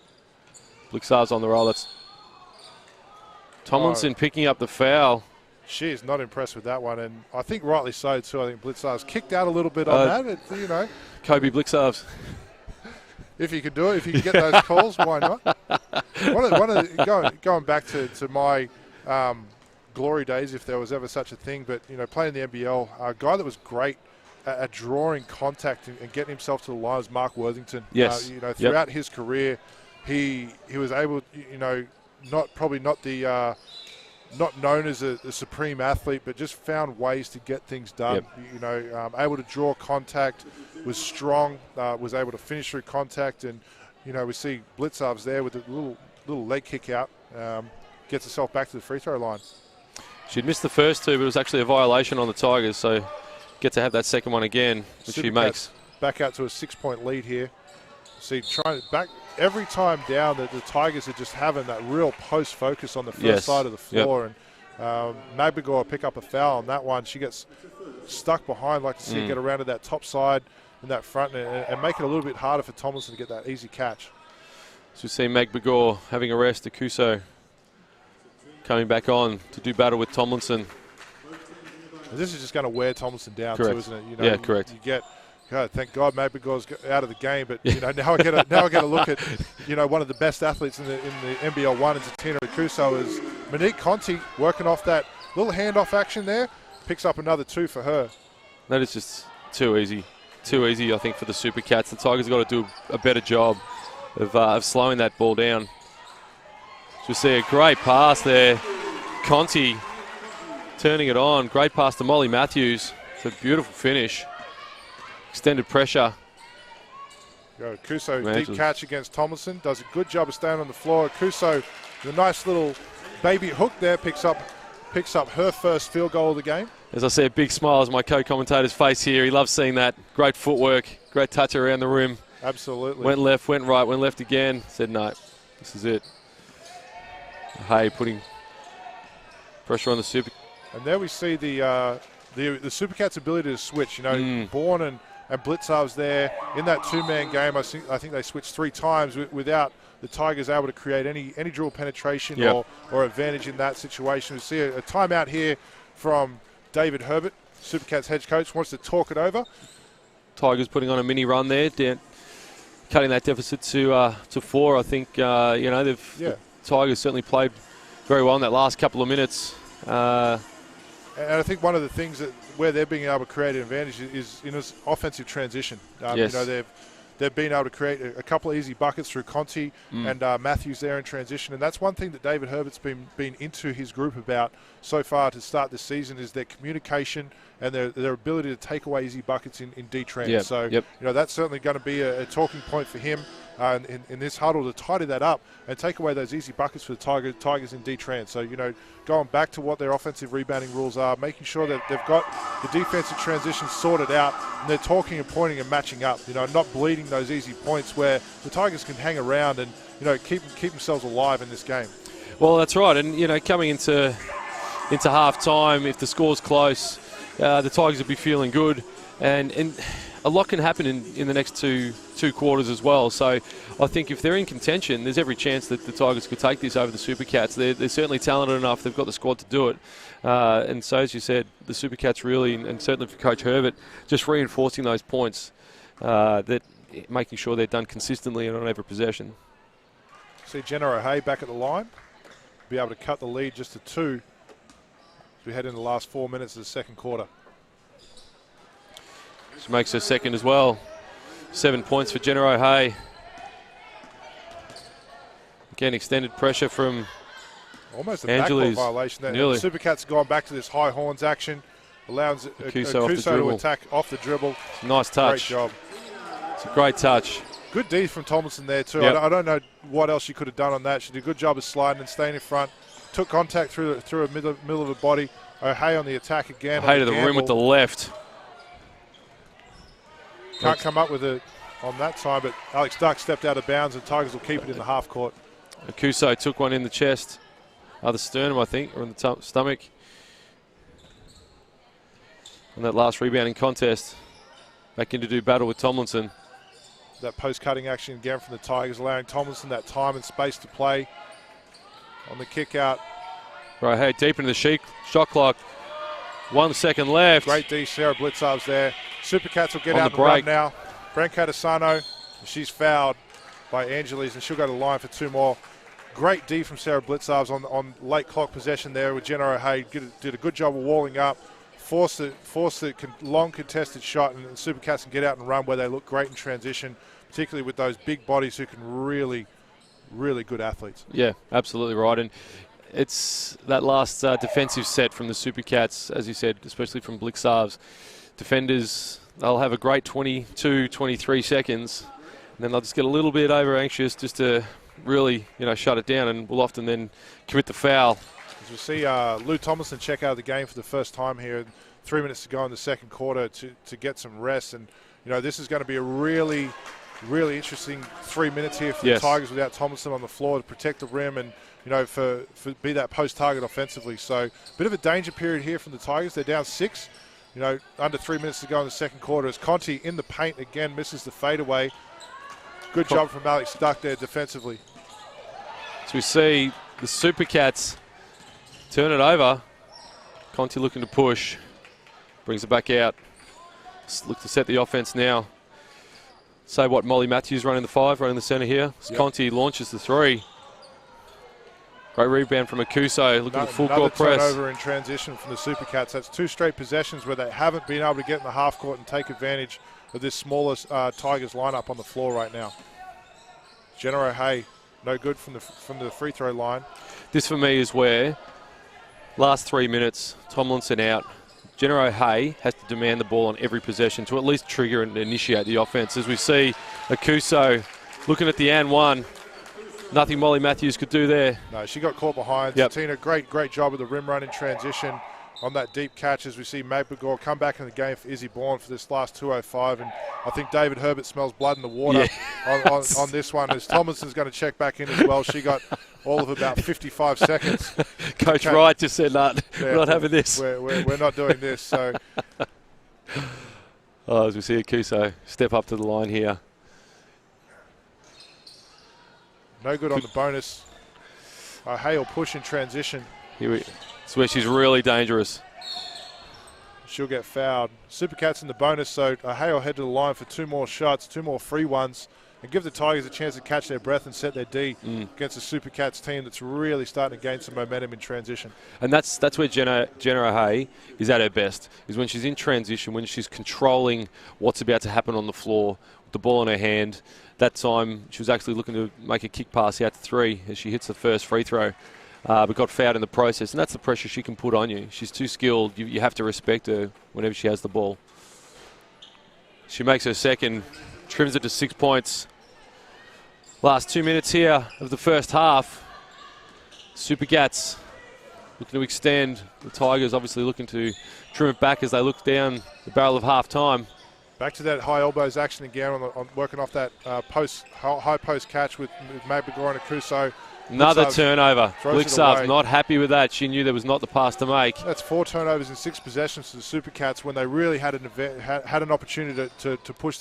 Blitzarves on the roll. That's Tomlinson picking up the foul. She is not impressed with that one, and I think rightly so too. I think Blitzarves kicked out a little bit on that. But, you know, Kobe Blitzarves. If you could do it, if you could get those calls, why not? Going back to my glory days, if there was ever such a thing, but you know, playing the NBL, a guy that was great at drawing contact and getting himself to the line was Mark Worthington. Yes. You know, throughout his career, he was able, you know, not known as a supreme athlete, but just found ways to get things done. You know, able to draw contact, was strong, was able to finish through contact, and you know, we see Blitzarves there with a little leg kick out, gets herself back to the free throw line. She'd missed the first 2, but it was actually a violation on the Tigers, so get to have that second one again, which she makes. Back out to a 6-point lead here. See, trying back every time down, the Tigers are just having that real post focus on the first side of the floor, and Magbegor pick up a foul on that one. She gets stuck behind. Like to see her get around to that top side and that front, and make it a little bit harder for Tomlinson to get that easy catch. So we see Magbegor having a rest. Akuso coming back on to do battle with Tomlinson. This is just going to wear Tomlinson down too, isn't it? You know, correct. You get. God, thank God Magbegor's out of the game, but you know, now I get a look at, you know, one of the best athletes in the NBL1 is Tina Akuso, is Monique Conti working off that little handoff action there, picks up another 2 for her. That is just too easy. Too easy, I think, for the Supercats. The Tigers have got to do a better job of slowing that ball down. So we see a great pass there. Conti turning it on. Great pass to Molly Matthews. It's a beautiful finish. Extended pressure. Akuso, deep catch against Tomlinson. Does a good job of staying on the floor. Akuso, the nice little baby hook there, picks up her first field goal of the game. As I see a big smile as my co-commentator's face here. He loves seeing that. Great footwork, great touch around the rim. Absolutely. Went left, went right, went left again. Said no, this is it. Hey, putting pressure on the Super. And there we see the Supercats' ability to switch. You know, Bourne and Blitzarves there in that 2-man game. I think they switched 3 times without the Tigers able to create any dribble penetration or advantage in that situation. We see a timeout here from David Herbert, Supercats head coach, wants to talk it over. Tigers putting on a mini run there, cutting that deficit to 4. I think you know, the Tigers certainly played very well in that last couple of minutes. And I think one of the things where they're being able to create an advantage is in this offensive transition. You know, they've been able to create a couple of easy buckets through Conti and Matthews there in transition. And that's one thing that David Herbert's been into his group about so far to start this season, is their communication and their ability to take away easy buckets in D-trans. You know, that's certainly going to be a talking point for him in this huddle to tidy that up and take away those easy buckets for the Tigers in D-Tran. So, going back to what their offensive rebounding rules are, making sure that they've got the defensive transition sorted out, and they're talking and pointing and matching up, not bleeding those easy points where the Tigers can hang around and, keep themselves alive in this game. Well, that's right. And, coming into half-time, if the score's close, the Tigers will be feeling good. And a lot can happen in the next two quarters as well. So I think if they're in contention, there's every chance that the Tigers could take this over the Supercats. They're certainly talented enough. They've got the squad to do it. And so, as you said, the Supercats really, and certainly for Coach Herbert, just reinforcing those points, that making sure they're done consistently and on every possession. See Jenna O'Hea back at the line. Be able to cut the lead just to 2 as we head into the last 4 minutes of the second quarter. She makes her second as well. 7 points for Jenna O'Hea. Again, extended pressure from almost a Angeles. backcourt violation there. Nearly. The Supercats have gone back to this high horns action, allows Akuso to attack off the dribble. Nice touch. Great job. It's a great touch. Good D from Tomlinson there too. Yep. I don't know what else she could have done on that. She did a good job of sliding and staying in front. Took contact through a middle of the body. O'Hea on the attack again. O'Hea to the rim with the left. Can't come up with it on that time, but Alex Duck stepped out of bounds and Tigers will keep it in the half court. Akuso took one in the chest. The sternum, I think, or in the stomach. And that last rebounding contest. Back in to do battle with Tomlinson. That post-cutting action again from the Tigers, allowing Tomlinson that time and space to play on the kick out. Right, hey, deep into the shot clock. 1 second left. Great D, Sarah Blitzarves there. Supercats will get On out the and run break. now. Branko Desano, she's fouled by Angeles, and she'll go to the line for 2 more. Great D from Sarah Blitzarves on late clock possession there with Jenna O'Hea. Did a good job of walling up. Force the long contested shot, and the Supercats can get out and run where they look great in transition, particularly with those big bodies who can really good athletes. Yeah, absolutely right. And it's that last defensive set from the Supercats, as you said, especially from Blitzarves. Defenders, they'll have a great 22, 23 seconds, and then they'll just get a little bit over anxious just to really, shut it down, and will often then commit the foul. As we see Lou Tomlinson check out of the game for the first time here, 3 minutes to go in the second quarter to get some rest. And, this is going to be a really interesting 3 minutes here for the Tigers without Tomlinson on the floor to protect the rim and, for be that post-target offensively. So, bit of a danger period here from the Tigers. They're down 6, under 3 minutes to go in the second quarter as Conti in the paint again misses the fadeaway. Good job from Alex Duck there defensively. So we see the Supercats turn it over. Conti looking to push. Brings it back out. Look to set the offense now. Say what, Molly Matthews running the 5, running the centre here. Yep. Conti launches the 3. Great rebound from Akuso. Looking at full court press. Another turnover in transition from the Supercats. That's 2 straight possessions where they haven't been able to get in the half court and take advantage of this smallest Tigers lineup on the floor right now. Jenna O'Hea, no good from the free throw line. This for me is where last 3 minutes, Tomlinson out. Jenna O'Hea has to demand the ball on every possession to at least trigger and initiate the offense. As we see Akuso looking at the and 1. Nothing Molly Matthews could do there. No, she got caught behind. Yep. Tina, great job with the rim run in transition on that deep catch as we see Magbagor come back in the game for Izzy Bourne for this last 2:05. And I think David Herbert smells blood in the water on this one as Tomlinson's going to check back in as well. She got all of about 55 seconds. Coach Wright just said, no, we're not having this. We're not doing this. So, as we see Akuso step up to the line here. No good on the bonus. O'Hea will push in transition. It's where she's really dangerous. She'll get fouled. Supercats in the bonus, so O'Hea will head to the line for 2 more shots, 2 more free ones, and give the Tigers a chance to catch their breath and set their D against the Supercats team that's really starting to gain some momentum in transition. And that's where Jenna O'Hea is at her best, is when she's in transition, when she's controlling what's about to happen on the floor, with the ball in her hand. That time, she was actually looking to make a kick pass out to 3 as she hits the first free throw, but got fouled in the process. And that's the pressure she can put on you. She's too skilled. You have to respect her whenever she has the ball. She makes her second, trims it to 6 points. Last 2 minutes here of the first half. Supercats looking to extend. The Tigers obviously looking to trim it back as they look down the barrel of half time. Back to that high elbows action again on working off that high post catch with Magbegor and Akuso. Another turnover. Blixar's away. not happy with that. She knew there was not the pass to make. That's 4 turnovers in 6 possessions to the Supercats when they really had an opportunity to push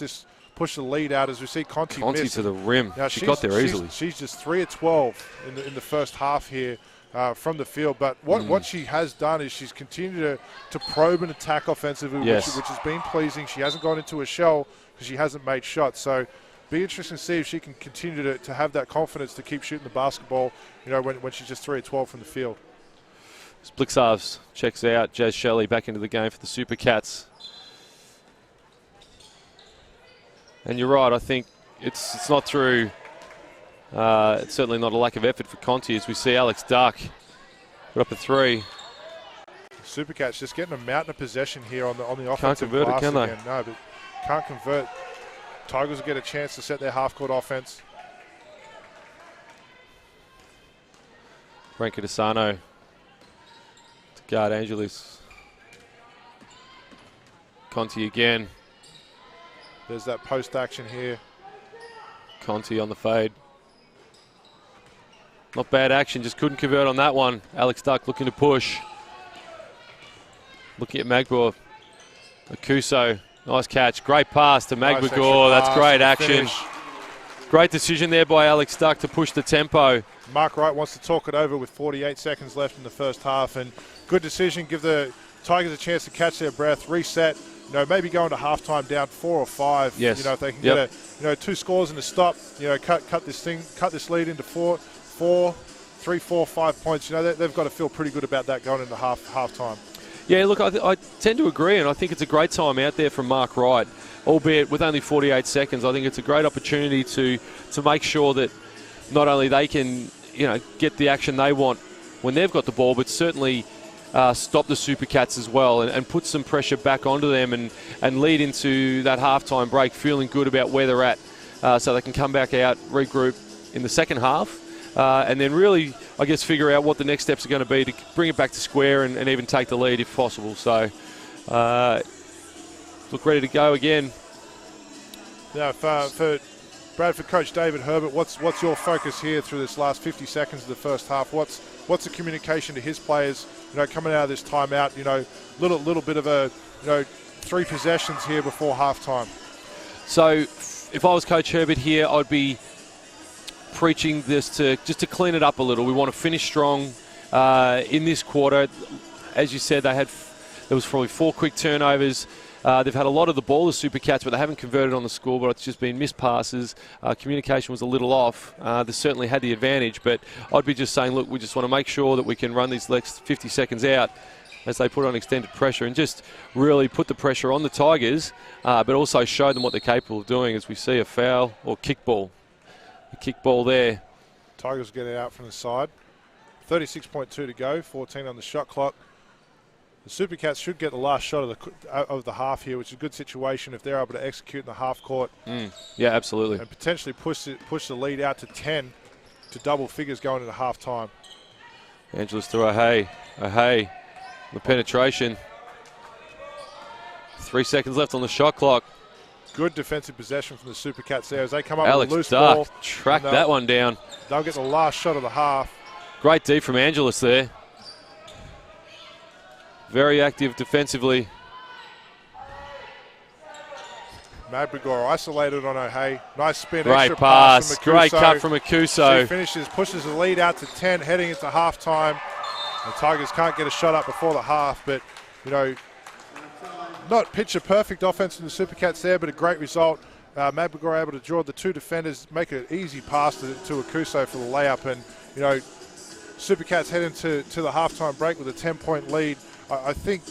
the lead out. As we see Conti miss to the rim. Now, she got there easily. She's just 3 of 12 in the first half here from the field. But what she has done is she's continued to probe and attack offensively, Yes. which has been pleasing. She hasn't gone into a shell because she hasn't made shots. So be interesting to see if she can continue to have that confidence to keep shooting the basketball, when she's just 3 of 12 from the field. Blixar's checks out. Jazz Shelley back into the game for the Supercats. And you're right, I think it's not through, it's certainly not a lack of effort for Conti as we see Alex Duck put up a 3. Supercats just getting a mountain of possession here on the offensive Can't convert it, can again. No, but can't convert. Tigers will get a chance to set their half-court offense. Branca Desano to guard Angelis. Conti again. There's that post action here. Conti on the fade. Not bad action, just couldn't convert on that one. Alex Duck looking to push. Looking at Magbegor. Akuso, nice catch. Great pass to Magbegor. That's great action. Finish. Great decision there by Alex Duck to push the tempo. Mark Wright wants to talk it over with 48 seconds left in the first half, and good decision. Give the Tigers a chance to catch their breath, reset. Maybe go into halftime down 4 or 5. Yes. If they can get 2 scores and a stop. Cut this lead into 3, 4, 5 points. They've got to feel pretty good about that going into halftime. Yeah, look, I tend to agree, and I think it's a great time out there from Mark Wright, albeit with only 48 seconds. I think it's a great opportunity to make sure that not only they can, get the action they want when they've got the ball, but certainly stop the Supercats as well and put some pressure back onto them and lead into that halftime break feeling good about where they're at so they can come back out, regroup in the second half. And then really, I guess, figure out what the next steps are going to be to bring it back to square and even take the lead if possible. So, look ready to go again. Now, for Bradford coach David Herbert, what's your focus here through this last 50 seconds of the first half? What's the communication to his players? Coming out of this timeout, little bit of a 3 possessions here before halftime. So, if I was Coach Herbert here, I'd be preaching this just to clean it up a little. We want to finish strong in this quarter. As you said, there was probably 4 quick turnovers. They've had a lot of the ball, the Supercats, but they haven't converted on the scoreboard. It's just been missed passes. Communication was a little off. They certainly had the advantage, but I'd be just saying, look, we just want to make sure that we can run these next 50 seconds out as they put on extended pressure and just really put the pressure on the Tigers, but also show them what they're capable of doing as we see a foul or kickball. A kickball there. Tigers get it out from the side. 36.2 to go, 14 on the shot clock. The Supercats should get the last shot of the half here, which is a good situation if they're able to execute in the half court. Yeah, absolutely. And potentially push the lead out to 10 to double figures going into half time. Angelis to O'Hay. The penetration. 3 seconds left on the shot clock. Good defensive possession from the Supercats there as they come up Alex with a loose Duck ball. tracked that one down. They'll get the last shot of the half. Great D from Angelis there. Very active defensively. Magbegor isolated on O'Hay. Nice spin, Great extra pass. from Akuso. Great cut from Akuso. She finishes, pushes the lead out to 10, heading into halftime. The Tigers can't get a shot up before the half, but, not picture perfect offense from the Supercats there, but a great result. Magbegor able to draw the 2 defenders, make an easy pass to Akuso for the layup, and, Supercats head into the halftime break with a 10-point lead. I think,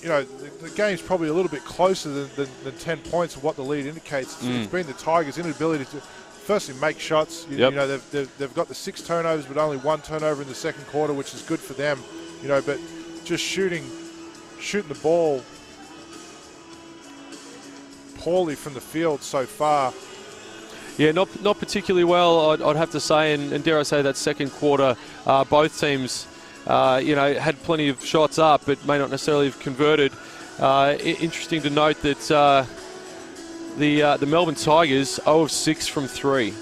the game's probably a little bit closer than 10 points of what the lead indicates. It's been the Tigers' inability to, firstly, make shots. They've got the 6 turnovers, but only 1 turnover in the second quarter, which is good for them. But just shooting the ball poorly from the field so far. Yeah, not particularly well, I'd have to say, and dare I say that second quarter, both teams, had plenty of shots up, but may not necessarily have converted. Interesting to note that the Melbourne Tigers 0 of 6 from 3.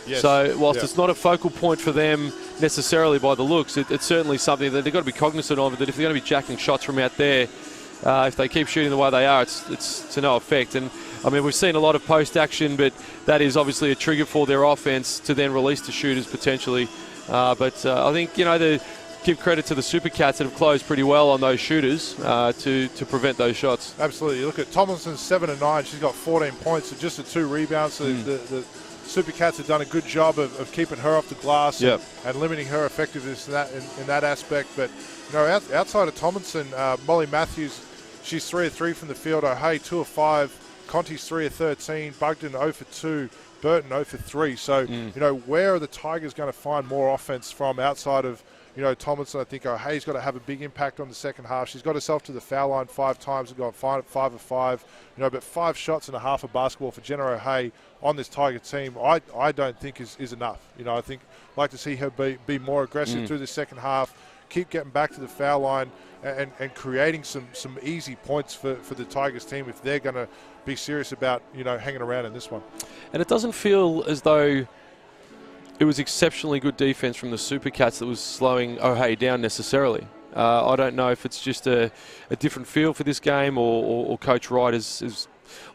Yes. So whilst it's not a focal point for them necessarily by the looks, it's certainly something that they've got to be cognizant of, that if they're going to be jacking shots from out there, if they keep shooting the way they are, it's to no effect. And I mean, we've seen a lot of post action, but that is obviously a trigger for their offense to then release the shooters potentially. But I think, to give credit to the Super Cats that have closed pretty well on those shooters to prevent those shots. Absolutely. You look at Tomlinson's 7 and 9. She's got 14 points and just the 2 rebounds. So the Super Cats have done a good job of keeping her off the glass and limiting her effectiveness in that aspect. But outside of Tomlinson, Molly Matthews, she's 3 of 3 from the field. O'Hay 2 of 5. Conti's 3 of 13. Bugden 0 for 2. Burton 0 for 3. So where are the Tigers going to find more offense from outside of Tomlinson? I think O'Hay's got to have a big impact on the second half. She's got herself to the foul line 5 times and got 5 of 5. But 5 shots and a half of basketball for Jenna O'Hay on this Tiger team, I don't think is enough. I think I'd like to see her be more aggressive through the second half, keep getting back to the foul line and creating some easy points for the Tigers team if they're going to be serious about hanging around in this one. And it doesn't feel as though it was exceptionally good defense from the Super Cats that was slowing O'Hay down necessarily. I don't know if it's just a different feel for this game or Coach Wright is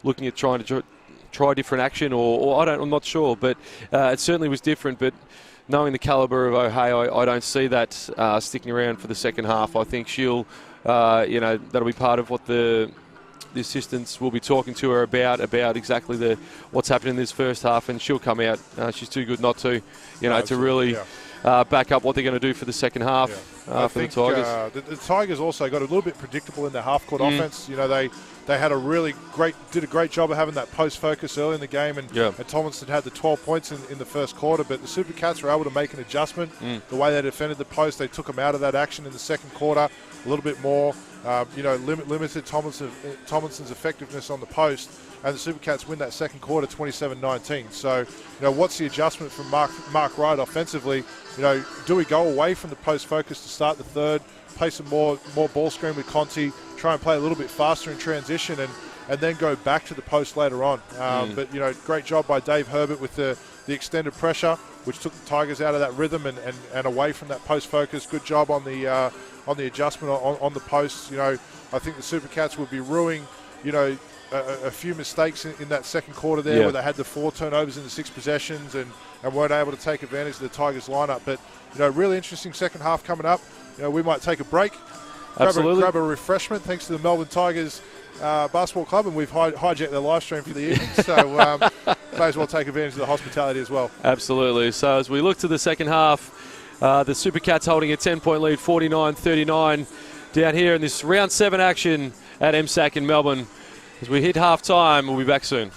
looking at trying to try different action or I'm not sure, but it certainly was different. But knowing the calibre of O'Hay, I don't see that sticking around for the second half. I think she'll, that'll be part of what the assistants will be talking to her about exactly what's happening in this first half, and she'll come out. She's too good not to, to really back up what they're going to do for the second half for the Tigers. The Tigers also got a little bit predictable in their half-court offense. They had did a great job of having that post focus early in the game, and Tomlinson had the 12 points in the first quarter. But the Super Cats were able to make an adjustment. The way they defended the post, they took them out of that action in the second quarter a little bit more. Limited Tomlinson's effectiveness on the post, and the Super Cats win that second quarter 27-19. So, what's the adjustment from Mark Wright offensively? Do we go away from the post focus to start the third, play some more ball screen with Conti, try and play a little bit faster in transition, and then go back to the post later on? But great job by Dave Herbert with the extended pressure, which took the Tigers out of that rhythm and away from that post focus. Good job on the adjustment on the post. I think the Super Cats would be ruining, a few mistakes in that second quarter there where they had the 4 turnovers in the 6 possessions and weren't able to take advantage of the Tigers lineup. But, really interesting second half coming up. We might take a break, grab a refreshment thanks to the Melbourne Tigers Basketball Club, and we've hijacked their live stream for the evening, so may as well take advantage of the hospitality as well. Absolutely. So as we look to the second half, the Super Cats holding a 10-point lead, 49-39, down here in this round 7 action at MSAC in Melbourne. As we hit half-time, we'll be back soon.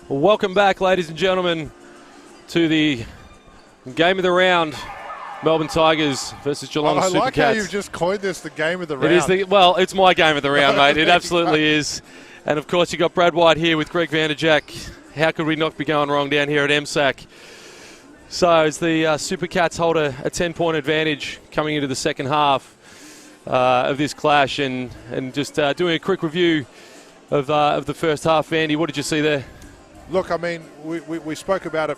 Welcome back, ladies and gentlemen, to the game of the round. Melbourne Tigers versus Geelong Supercats. I like how you've just coined this the game of the round. It's my game of the round, mate. It absolutely is. And, of course, you got Brad White here with Greg Vanderjack. How could we not be going wrong down here at MSAC? So as the Supercats hold a 10-point advantage coming into the second half of this clash, and just doing a quick review of the first half. Vandy, what did you see there? Look, I mean, we spoke about it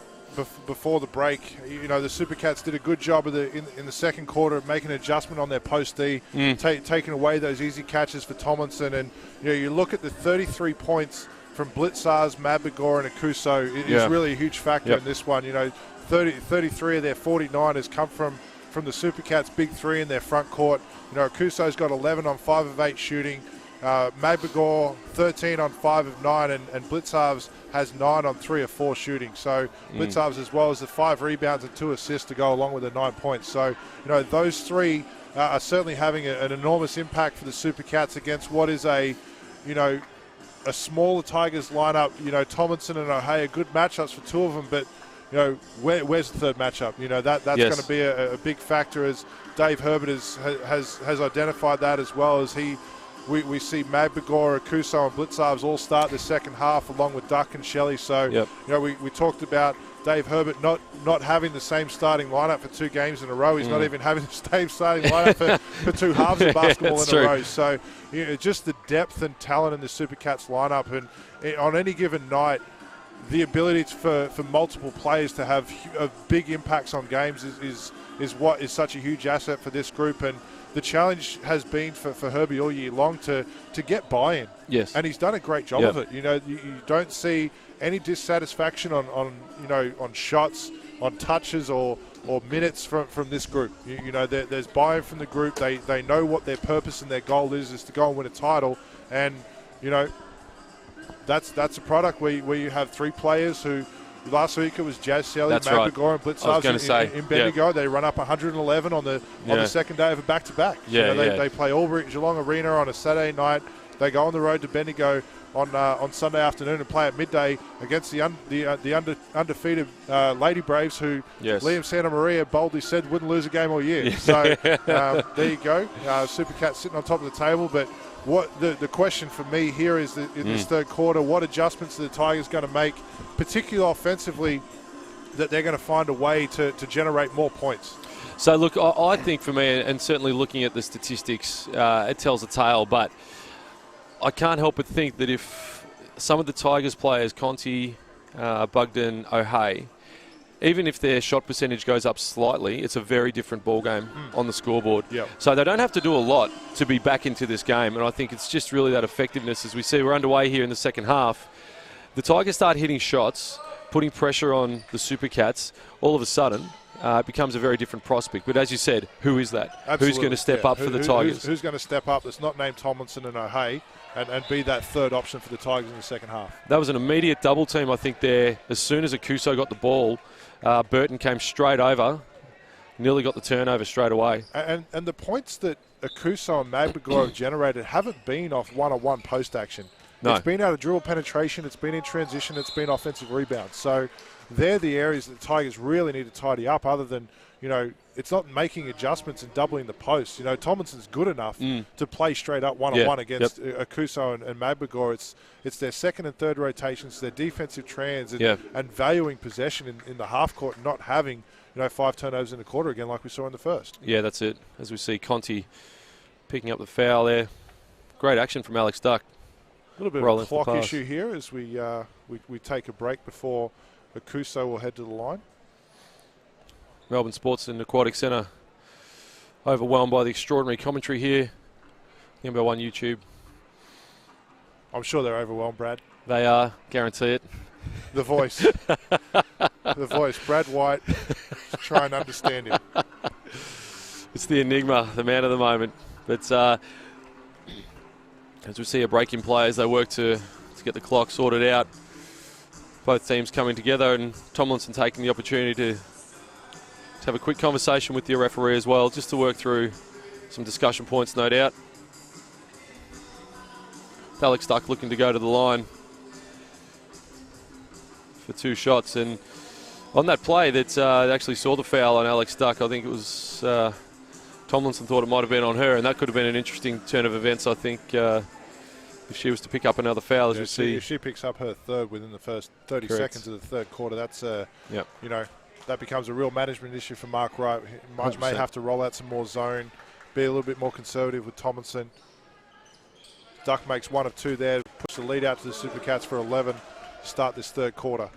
before the break. You know, the Supercats did a good job in the second quarter of making an adjustment on their post D, taking away those easy catches for Tomlinson. And, you know, you look at the 33 points from Blitzars, Mabagor and Akuso is really a huge factor in this one. You know, 33 of their 49 has come from the Supercats' big three in their front court. You know, Akuso's got 11 on 5 of 8 shooting. Mabagor 13 on 5 of 9, and Blitzarves has 9 on 3 of 4 shooting. So Blitzarves, as well as the 5 rebounds and 2 assists to go along with the 9 points. So, you know, those three are certainly having an enormous impact for the Supercats against what is a smaller Tigers lineup. You know, Tomlinson and O'Hare, good matchups for two of them, but, you know, where's the third matchup? You know, that's going to be a big factor, as Dave Herbert has identified that, as well as we see Mabagor, Akuso and Blitzarves all start the second half along with Duck and Shelley. So, you know, we talked about Dave Herbert not having the same starting lineup for 2 games in a row. He's not even having the same starting lineup for 2 halves of basketball in a row. So, you know, just the depth and talent in the Supercats lineup, and on any given night, the ability for multiple players to have big impacts on games is what is such a huge asset for this group. And the challenge has been for Herbie all year long to get buy-in. Yes. And he's done a great job of it. You know, you don't see any dissatisfaction on shots, on touches or minutes from this group. You know, there's buy-in from the group. They know what their purpose and their goal is to go and win a title. And, you know, that's a product where you have 3 players who, last week it was Jazz Shelley, Mabagor and Blitzarves in Bendigo. They run up 111 on the second day of a back-to-back. They play Albury at Geelong Arena on a Saturday night. They go on the road to Bendigo on Sunday afternoon and play at midday against the undefeated Lady Braves, who Liam Santa Maria boldly said wouldn't lose a game all year. So there you go. Supercats sitting on top of the table. But what the question for me here is that in this third quarter, what adjustments are the Tigers going to make, particularly offensively, that they're going to find a way to generate more points? So, look, I think for me, and certainly looking at the statistics, it tells a tale, but I can't help but think that if some of the Tigers players, Conti, Bugden, O'Hare, even if their shot percentage goes up slightly, it's a very different ball game on the scoreboard. Yep. So they don't have to do a lot to be back into this game, and I think it's just really that effectiveness. As we see, we're underway here in the second half. The Tigers start hitting shots, putting pressure on the Supercats. All of a sudden, it becomes a very different prospect. But as you said, who is that? Absolutely. Who's going to step up for the Tigers? Who's going to step up that's not named Tomlinson and O'Hare and be that third option for the Tigers in the second half? That was an immediate double team, I think, there. As soon as Akuso got the ball, Burton came straight over, nearly got the turnover straight away. And the points that Akuso and Mabagor have generated haven't been off one-on-one post action. No. It's been out of dribble penetration, it's been in transition, it's been offensive rebounds. So they're the areas that the Tigers really need to tidy up, other than, you know, it's not making adjustments and doubling the post. You know, Tomlinson's good enough to play straight up one-on-one against Akuso and Mabagor. It's their second and third rotations, their defensive trans, and valuing possession in the half court, and not having, you know, 5 turnovers in the quarter again like we saw in the first. Yeah, that's it. As we see Conti picking up the foul there. Great action from Alex Duck. A little bit of a clock issue here as we take a break before Akuso will head to the line. Melbourne Sports and Aquatic Centre overwhelmed by the extraordinary commentary here. NBL1 YouTube. I'm sure they're overwhelmed, Brad. They are, guarantee it. The voice. The voice. Brad White. Try and understand him. It's the enigma, the man of the moment. But as we see a break in play as they work to get the clock sorted out. Both teams coming together, and Tomlinson taking the opportunity to have a quick conversation with the referee as well, just to work through some discussion points, no doubt. Alex Duck looking to go to the line. for 2 shots. And on that play that actually saw the foul on Alex Duck, I think it was Tomlinson thought it might have been on her, and that could have been an interesting turn of events, I think, if she was to pick up another foul, as you see. If she picks up her third within the first 30 seconds of the third quarter, that's, you know, that becomes a real management issue for Mark Wright. He may have to roll out some more zone, be a little bit more conservative with Tomlinson. Duck makes 1 of 2 there, push the lead out to the Supercats for 11 to start this third quarter.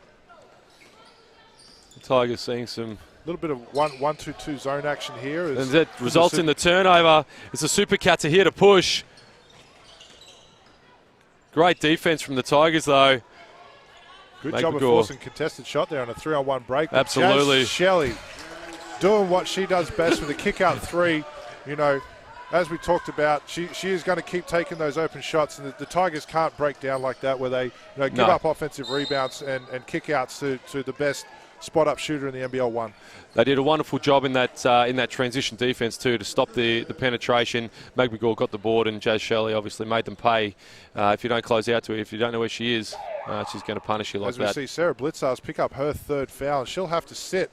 The Tigers seeing some... A little bit of 1-2-2 zone action here. And that results in the turnover. It's the Supercats are here to push. Great defense from the Tigers, though. Good job of forcing contested shot there on a 3-on-1 break. Absolutely. Jazz Shelley doing what she does best with a kick-out 3. You know, as we talked about, she is going to keep taking those open shots, and the Tigers can't break down like that where they give up offensive rebounds and kick-outs to the best spot-up shooter in the NBL1. They did a wonderful job in that transition defense too to stop the penetration. McGregor got the board, and Jazz Shelley obviously made them pay. If you don't close out to her, if you don't know where she is, she's going to punish you like that. As we see Sarah Blitzars pick up her 3rd foul, and she'll have to sit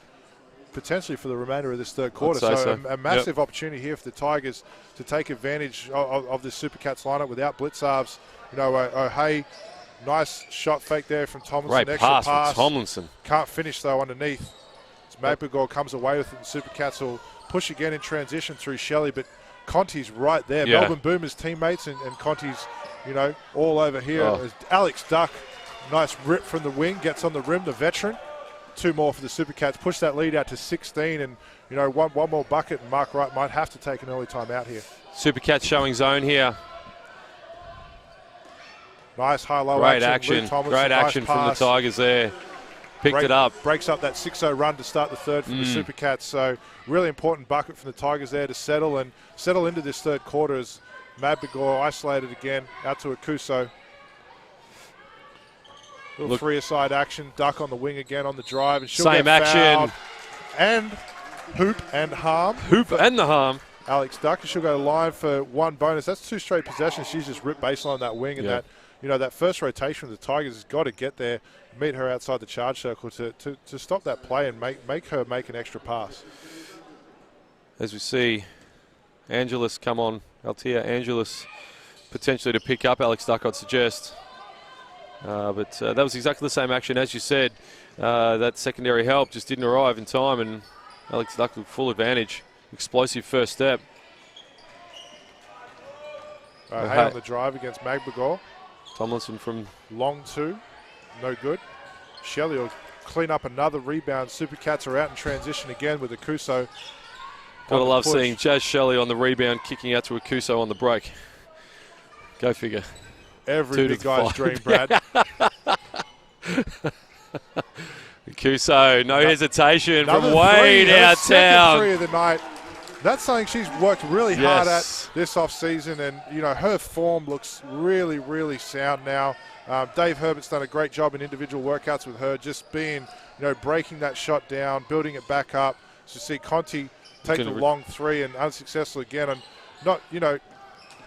potentially for the remainder of this third quarter. So a massive opportunity here for the Tigers to take advantage of this Supercats lineup without Blitzars. You know, O'Hay. Nice shot fake there from Tomlinson. Great pass from Tomlinson. Can't finish, though, underneath. As Magpagor comes away with it, and Supercats will push again in transition through Shelley, but Conti's right there. Yeah. Melbourne Boomers teammates, and Conti's, you know, all over here. Alex Duck, nice rip from the wing, gets on the rim, the veteran. 2 more for the Supercats. Push that lead out to 16, and, you know, one more bucket, and Mark Wright might have to take an early time out here. Supercats showing zone here. Nice high-low action. Great action from the Tigers there. Picked it up. Breaks up that 6-0 run to start the third for the Supercats. So really important bucket from the Tigers there to settle into this third quarter as Magpagor isolated again out to Akuso. Little 3-a-side action. Duck on the wing again on the drive. And she'll Same get action. And hoop and harm. Hoop and the harm. Alex Duck. She'll go to line for 1 bonus. That's 2 straight possessions. She's just ripped baseline that wing, and that, you know, that first rotation of the Tigers has got to get there, meet her outside the charge circle to stop that play and make her make an extra pass. As we see Angelus come on, Althea Angelus potentially to pick up Alex Duck, I'd suggest. But that was exactly the same action as you said. That secondary help just didn't arrive in time, and Alex Duck with full advantage. Explosive first step. Hay on the drive against Magpagor. Tomlinson from long 2, no good. Shelley will clean up another rebound. Supercats are out in transition again with Akuso. Gotta love seeing Jazz Shelley on the rebound, kicking out to Akuso on the break. Go figure. Every big guy's dream, Brad. Akuso, no hesitation from way downtown. 3 of the night. That's something she's worked really hard at this off-season, and, you know, her form looks really, really sound now. Dave Herbert's done a great job in individual workouts with her, just being, you know, breaking that shot down, building it back up. So see Conti take the long 3 and unsuccessful again, and not, you know,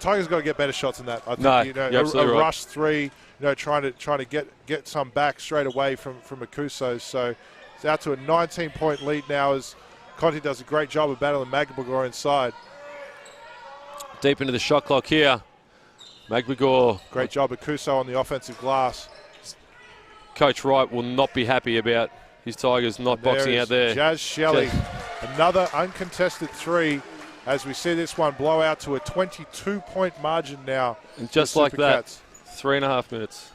Tigers got to get better shots than that. I think, you know, a rush 3, you know, trying to get some back straight away from Akuso. So it's out to a 19-point lead now as Conti does a great job of battling Magpagor inside. Deep into the shot clock here. Magpagor. Great job of Akuso on the offensive glass. Coach Wright will not be happy about his Tigers not boxing out there. Jazz Shelley, another uncontested 3 as we see this one blow out to a 22-point margin now. And just like that, 3.5 minutes.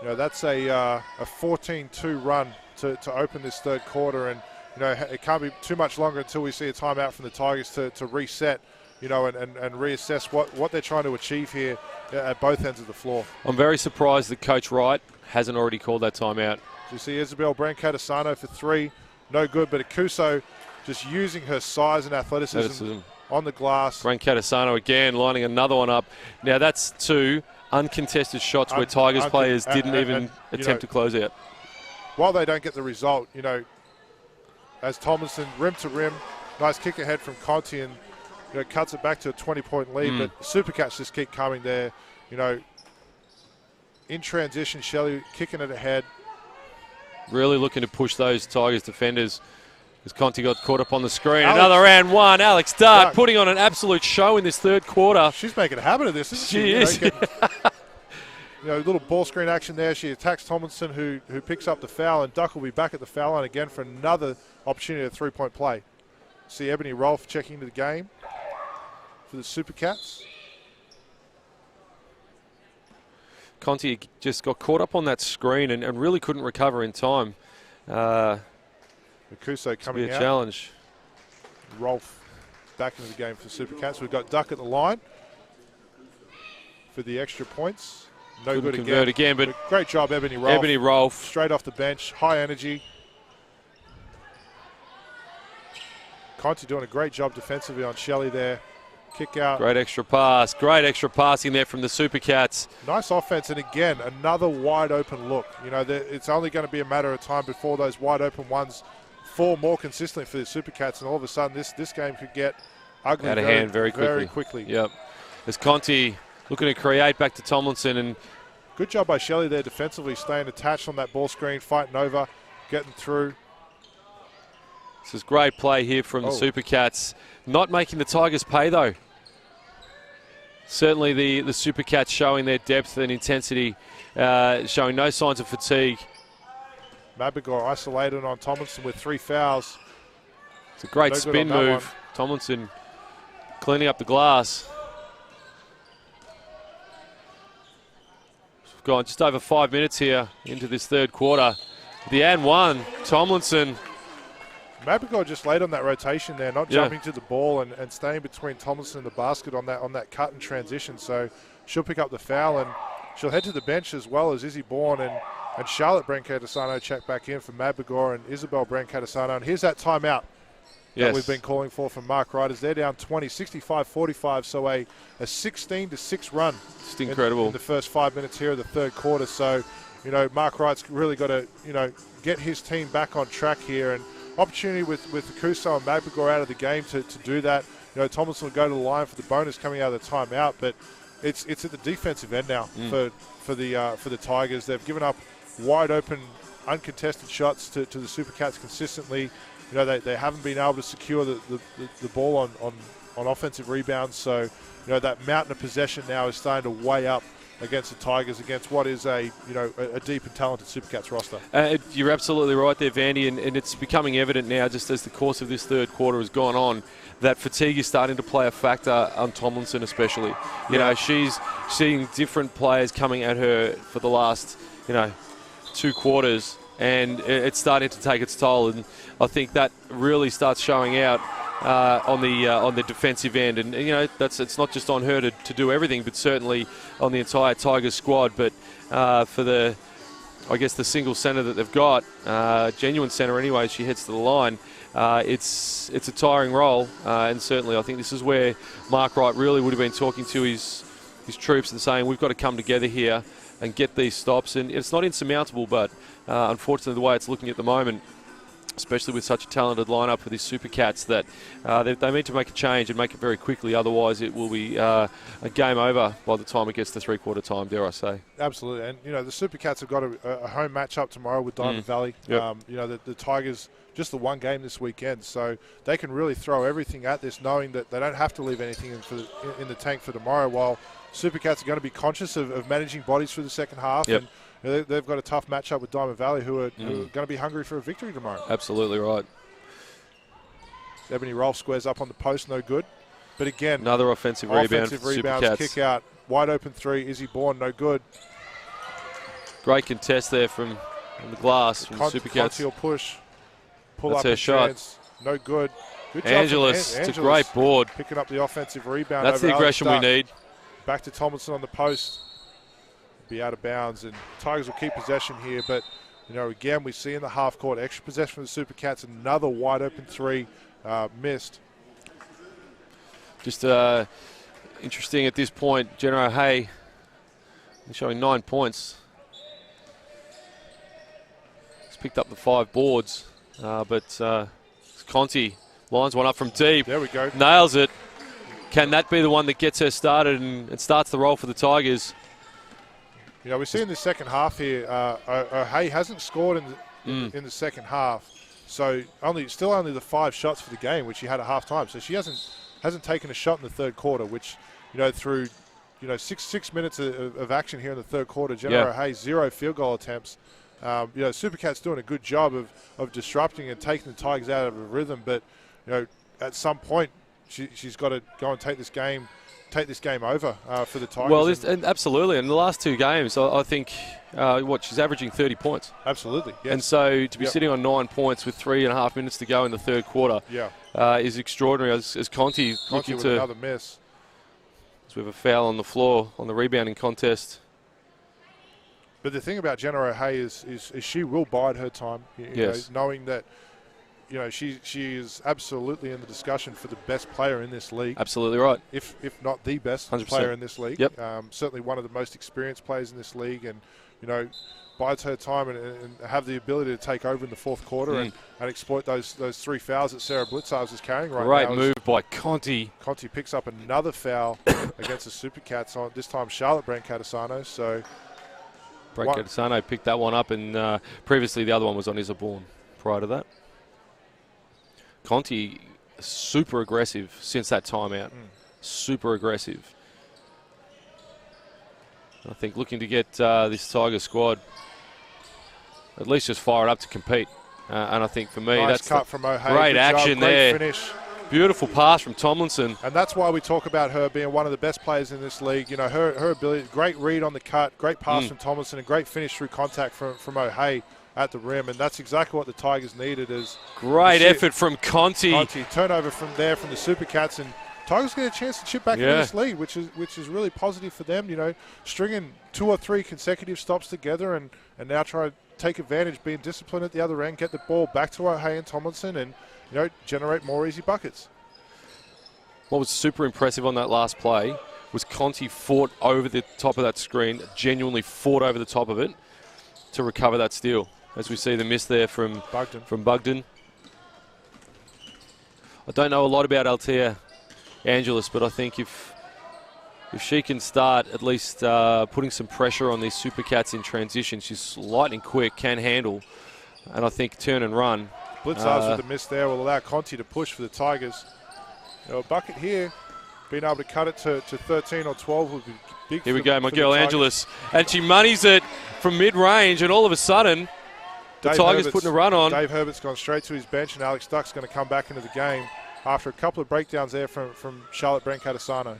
You know, that's a 14-2 run to open this third quarter, and, you know, it can't be too much longer until we see a timeout from the Tigers to reset, you know, and reassess what they're trying to achieve here at both ends of the floor. I'm very surprised that Coach Wright hasn't already called that timeout. You see Isabel Brancatisano for 3, no good, but Akuso just using her size and athleticism on the glass. Brancatisano again lining another one up. Now that's 2 uncontested shots where Tigers players didn't even attempt to close out. While they don't get the result, you know, as Tomlinson rim to rim, nice kick ahead from Conti, and, you know, cuts it back to a 20-point lead. But Supercats just keep coming there, you know, in transition, Shelley kicking it ahead. Really looking to push those Tigers defenders. As Conti got caught up on the screen. Another and one. Alex Dark putting on an absolute show in this third quarter. She's making a habit of this, isn't she? She is. Little ball screen action there. She attacks Tomlinson, who picks up the foul, and Duck will be back at the foul line again for another opportunity of three-point play. See Ebony Rolfe checking into the game for the Super Cats. Conti just got caught up on that screen and really couldn't recover in time. Makuso coming be a out. Challenge. Rolfe back into the game for the Super Cats. We've got Duck at the line for the extra points. No Couldn't good convert again, but great job, Ebony Rolfe. Ebony Rolfe. Straight off the bench, high energy. Conti doing a great job defensively on Shelley there. Kick out. Great extra pass. Great extra passing there from the Super Cats. Nice offense, and again, another wide open look. It's only going to be a matter of time before those wide open ones fall more consistently for the Super Cats, and all of a sudden this game could get ugly out of hand very quickly. Yep. As Conti looking to create back to Tomlinson, and good job by Shelley there defensively, staying attached on that ball screen, fighting over, getting through. This is great play here from the Super Cats. Not making the Tigers pay though. Certainly the Super Cats showing their depth and intensity, showing no signs of fatigue. Mabigor isolated on Tomlinson with 3 fouls. It's a great spin move. Tomlinson cleaning up the glass. We've gone just over 5 minutes here into this third quarter. The and one, Tomlinson. Mabigor just late on that rotation there, not jumping to the ball and staying between Tomlinson and the basket on that cut and transition. So she'll pick up the foul, and she'll head to the bench as well as Izzy Bourne and Charlotte Brancatisano check back in for Mabigor and Isabel Brancatisano. And here's that timeout that we've been calling for from Mark Riders. They're down 20, 65-45, so a 16-6 run. Just incredible. In the first 5 minutes here of the third quarter. So, Mark Wright's really got to, get his team back on track here, and opportunity with Kuso and Mabigor out of the game to do that. Tomlinson will go to the line for the bonus coming out of the timeout, but it's at the defensive end now for the Tigers. They've given up wide open, uncontested shots to the Super Cats consistently. They haven't been able to secure the ball on offensive rebounds. So that mountain of possession now is starting to weigh up against the Tigers, against what is a deep and talented Super Cats roster. You're absolutely right there, Vandy, and it's becoming evident now, just as the course of this third quarter has gone on, that fatigue is starting to play a factor on Tomlinson especially. She's seeing different players coming at her for the last 2 quarters, and it's starting to take its toll, and I think that really starts showing out on the defensive end, and it's not just on her to do everything, but certainly on the entire Tigers squad. But for the single centre that they've got, genuine centre anyway, she heads to the line. It's a tiring role, and certainly I think this is where Mark Wright really would have been talking to his troops and saying, we've got to come together here and get these stops. And it's not insurmountable, but unfortunately the way it's looking at the moment, especially with such a talented lineup for these Super Cats, that they need to make a change and make it very quickly. Otherwise, it will be a game over by the time it gets to three-quarter time, dare I say. Absolutely. And, the Super Cats have got a home matchup tomorrow with Diamond Valley. Yep. The Tigers, just the one game this weekend, so they can really throw everything at this, knowing that they don't have to leave anything in the tank for tomorrow, while Super Cats are going to be conscious of managing bodies through the second half. Yep. And they've got a tough matchup with Diamond Valley, who are going to be hungry for a victory tomorrow. Absolutely right. Ebony Rolfe squares up on the post, no good. But again, another offensive rebound for rebounds, Super Cats. kick out, wide open three, Izzy Bourne, no good. Great contest there from the glass from Super Cats. Conti will push, pull That's up her the shot. chance, no good. Good job Angeles, from it's a great board. Picking up the offensive rebound. That's over the aggression we Alex Duck. need. Back to Tomlinson on the post. Be out of bounds, and Tigers will keep possession here, but again, we see in the half court extra possession from the Super Cats, another wide open three missed. Just interesting at this point, Jenna O'Hay showing 9 points. He's picked up the 5 boards, but Conti lines one up from deep. There we go. Nails it. Can that be the one that gets her started and starts the roll for the Tigers? You know, we see in the second half here, O'Hay hasn't scored in the second half, so still only the 5 shots for the game, which she had at half time. So she hasn't taken a shot in the third quarter, which, you know, through, you know, six minutes of action here in the third quarter, Jenna O'Hay 0 field goal attempts. You know, Supercats doing a good job of disrupting and taking the Tigers out of a rhythm, but, you know, at some point she's got to go and take this game over for the Tigers. Well, and absolutely. In the last 2 games, I think, she's averaging 30 points. Absolutely, yes. And so to be sitting on 9 points with 3.5 minutes to go in the third quarter is extraordinary. As Conti looking with to another miss. So we have a foul on the floor on the rebounding contest. But the thing about Jenna O'Hay is she will bide her time, you know, knowing that, you know, she is absolutely in the discussion for the best player in this league. Absolutely right. If not the best 100%. player in this league. Yep. Certainly one of the most experienced players in this league, and, you know, bides her time and have the ability to take over in the fourth quarter and exploit those 3 fouls that Sarah Blitzarves is carrying right now. Great move by Conti. Conti picks up another foul against the Supercats, on this time Charlotte Brancatisano. So Brancatisano picked that one up, and previously the other one was on Isaborn prior to that. Conti super aggressive since that timeout. Super aggressive. I think looking to get this Tiger squad at least just fire it up to compete. And I think for me, nice that's cut from O'Hay. Great action there. Finish. Beautiful pass from Tomlinson. And that's why we talk about her being one of the best players in this league. You know, her ability, great read on the cut, great pass from Tomlinson, and great finish through contact from O'Hay at the rim. And that's exactly what the Tigers needed. Great effort from Conti. Turnover from the Supercats, and Tigers get a chance to chip back into this lead, which is really positive for them. You know, stringing 2 or 3 consecutive stops together, and now try to take advantage, being disciplined at the other end, get the ball back to O'Hay and Tomlinson, and, you know, generate more easy buckets. What was super impressive on that last play was Conti fought over the top of that screen, genuinely fought over the top of it to recover that steal. As we see the miss there from Bugden. I don't know a lot about Althea Angelis, but I think if she can start at least putting some pressure on these Supercats in transition, she's lightning quick, can handle, and I think turn and run. Blitzarves with the miss there will allow Conti to push for the Tigers. You know, a bucket here, being able to cut it to 13 or 12 would be big. Here we go, my girl Angelis, and she monies it from mid-range, and all of a sudden, the Tigers putting a run on. Dave Herbert's gone straight to his bench, and Alex Duck's going to come back into the game after a couple of breakdowns there from Charlotte Brancatisano.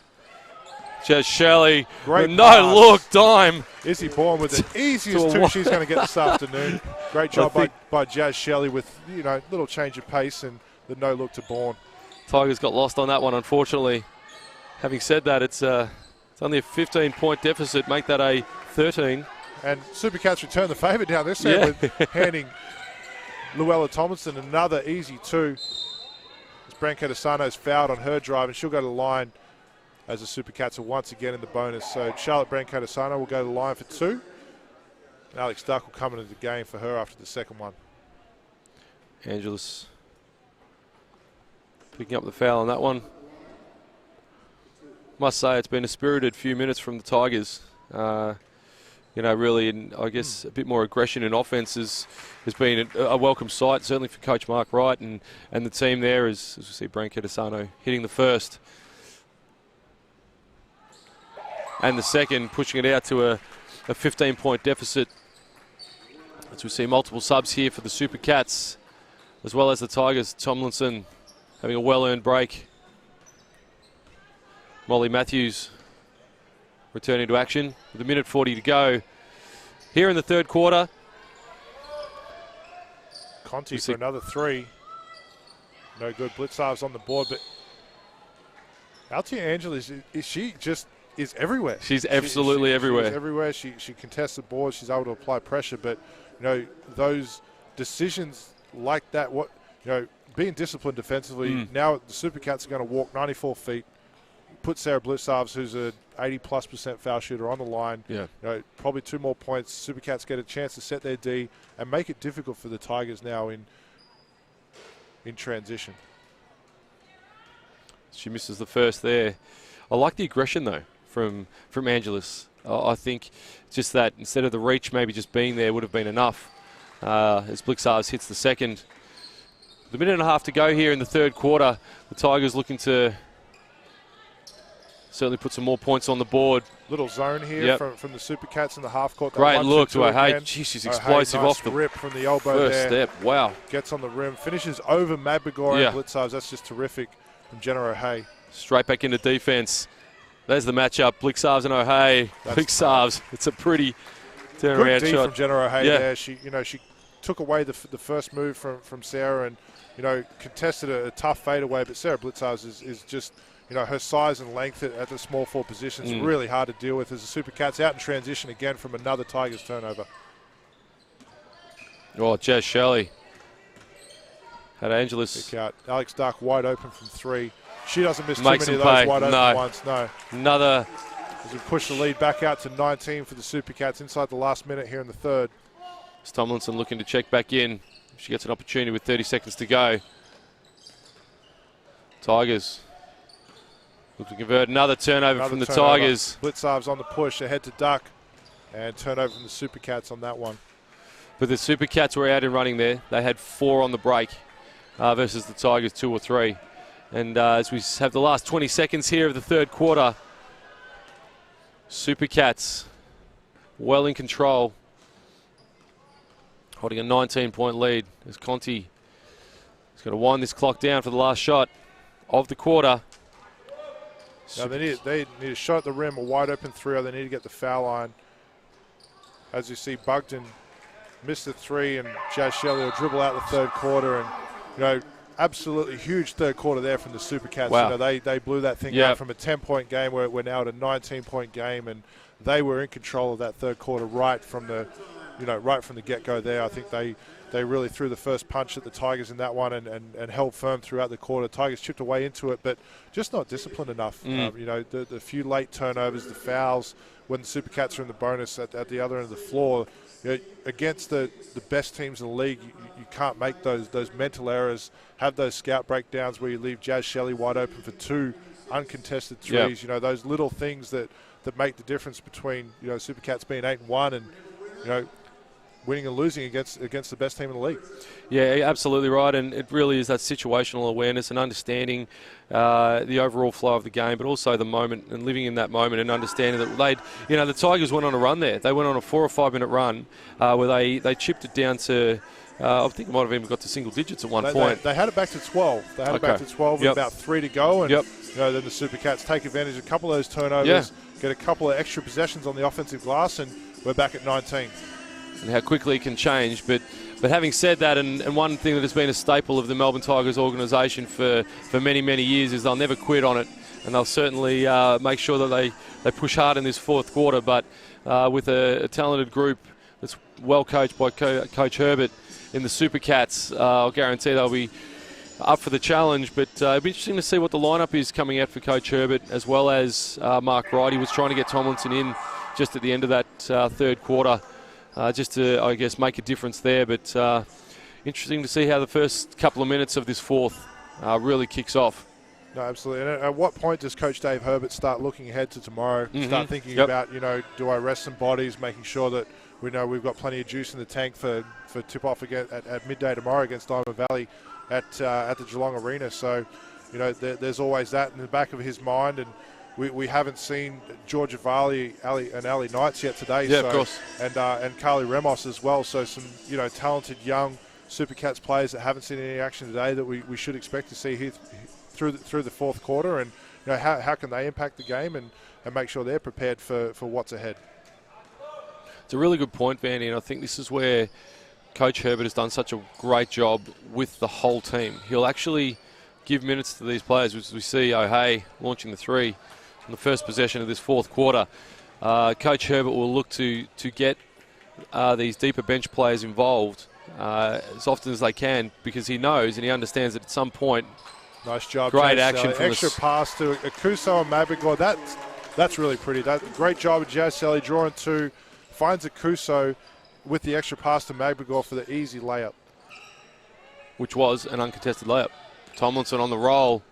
Jazz Shelley, great no-look dime. Izzy Bourne with the easiest 2 she's going to get this afternoon. Great job by Jazz Shelley with, you know, little change of pace and the no-look to Bourne. Tigers got lost on that one, unfortunately. Having said that, it's only a 15-point deficit. Make that a 13. And Supercats return the favour down this end with handing Luella Tomlinson another easy 2. As Brancatisano's fouled on her drive, and she'll go to the line as the Supercats are once again in the bonus. So Charlotte Brancatisano will go to the line for 2. And Alex Duck will come into the game for her after the second one. Angelis picking up the foul on that one. Must say it's been a spirited few minutes from the Tigers. You know, really, I guess a bit more aggression in offense has been a welcome sight, certainly for Coach Mark Wright and the team there, as we see Brancatisano hitting the first. And the second, pushing it out to a 15-point deficit. As we see multiple subs here for the Supercats, as well as the Tigers. Tomlinson having a well-earned break. Molly Matthews returning to action with 1:40 to go here in the third quarter. Conti for another 3. No good. Blitzarves on the board, but Althea Angelis, is everywhere. She's absolutely everywhere. She's everywhere. She contests the board. She's able to apply pressure, but, you know, those decisions like that, being disciplined defensively. Now the Supercats are going to walk 94 feet, put Sarah Blitzarves, who's a 80+% foul shooter, on the line. Yeah. You know, probably 2 more points. Supercats get a chance to set their D and make it difficult for the Tigers now in transition. She misses the first there. I like the aggression though from Angelis. I think just that instead of the reach maybe just being there would have been enough. As Blixarves hits the second. The minute and a half to go here in the third quarter. The Tigers looking to certainly put some more points on the board. Little zone here from the Supercats in the half court. Great look to O'Hare. Jeez, she's explosive nice off the rip from the elbow first there. step. Wow. Gets on the rim, finishes over Mabigor and Blixarves. That's just terrific from Jenna O'Hare. Straight back into defense. There's the matchup. Blixarves and O'Hare. Blixarves. It's a pretty turnaround shot from Jenna O'Hare there. She took away the first move from Sarah and contested a tough fadeaway. But Sarah Blixarves is just her size and length at the small forward position is really hard to deal with. As the Supercats out in transition again from another Tigers turnover. Oh, Jazz Shelley had Angelis. Kick out. Alex Dark wide open from three. She doesn't miss too Makes many of them those pay. wide open ones. No. Another. As we push the lead back out to 19 for the Supercats inside the last minute here in the third. Tomlinson looking to check back in. She gets an opportunity with 30 seconds to go. Tigers look to convert another turnover from the Tigers. Blixarves on the push, ahead to Duck, and turnover from the Supercats on that one. But the Supercats were out and running there. They had 4 on the break versus the Tigers 2 or 3. And as we have the last 20 seconds here of the third quarter, Supercats well in control, holding a 19-point lead as Conti is going to wind this clock down for the last shot of the quarter. Now they need a shot at the rim, a wide open three, or they need to get the foul line. As you see, Bugden missed the three, and Jazz Shelley will dribble out the third quarter, and absolutely huge third quarter there from the Supercats. Wow. They blew that thing out from a 10-point game where we're now at a 19-point game, and they were in control of that third quarter right from the get-go there. I think they really threw the first punch at the Tigers in that one and held firm throughout the quarter. Tigers chipped away into it, but just not disciplined enough. The few late turnovers, the fouls, when the Supercats are in the bonus at the other end of the floor, against the best teams in the league, you can't make those mental errors, have those scout breakdowns where you leave Jazz Shelley wide open for 2 uncontested threes. Those little things that make the difference between Supercats being 8-1 and winning and losing against the best team in the league. Yeah, absolutely right, and it really is that situational awareness and understanding the overall flow of the game, but also the moment and living in that moment and understanding that the Tigers went on a run there. They went on a 4 or 5 minute run where they chipped it down to, I think it might have even got to single digits at one point. They had it back to 12. They had it back to 12 with about 3 to go, and then the Supercats take advantage of a couple of those turnovers, get a couple of extra possessions on the offensive glass, and we're back at 19. And how quickly it can change. But having said that, and one thing that has been a staple of the Melbourne Tigers organisation for many, many years is they'll never quit on it, and they'll certainly make sure that they push hard in this fourth quarter. But with a talented group that's well coached by Coach Herbert in the Supercats, I'll guarantee they'll be up for the challenge. But it'll be interesting to see what the lineup is coming out for Coach Herbert, as well as Mark Wright. He was trying to get Tomlinson in just at the end of that third quarter, just to, I guess, make a difference there. But interesting to see how the first couple of minutes of this fourth really kicks off. No, absolutely. And at what point does Coach Dave Herbert start looking ahead to tomorrow, start thinking about, do I rest some bodies, making sure that we know we've got plenty of juice in the tank for tip-off again at midday tomorrow against Diamond Valley at the Geelong Arena. So, there's always that in the back of his mind. And we haven't seen Georgia Varley and Ali Knights yet today. Of course. And Carly Ramos as well. So some, talented young Supercats players that haven't seen any action today that we should expect to see here through the fourth quarter. And, how can they impact the game and make sure they're prepared for what's ahead. It's a really good point, Vandy, and I think this is where Coach Herbert has done such a great job with the whole team. He'll actually give minutes to these players, which we see O'Hare launching the three on the first possession of this fourth quarter. Coach Herbert will look to get these deeper bench players involved as often as they can, because he knows and he understands that at some point. Nice job. Great action from extra pass to Akuso and Mabigor. That's really pretty. Great job of Jazz Shelley drawing two. Finds Akuso with the extra pass to Mabigor for the easy layup. Which was an uncontested layup. Tomlinson on the roll.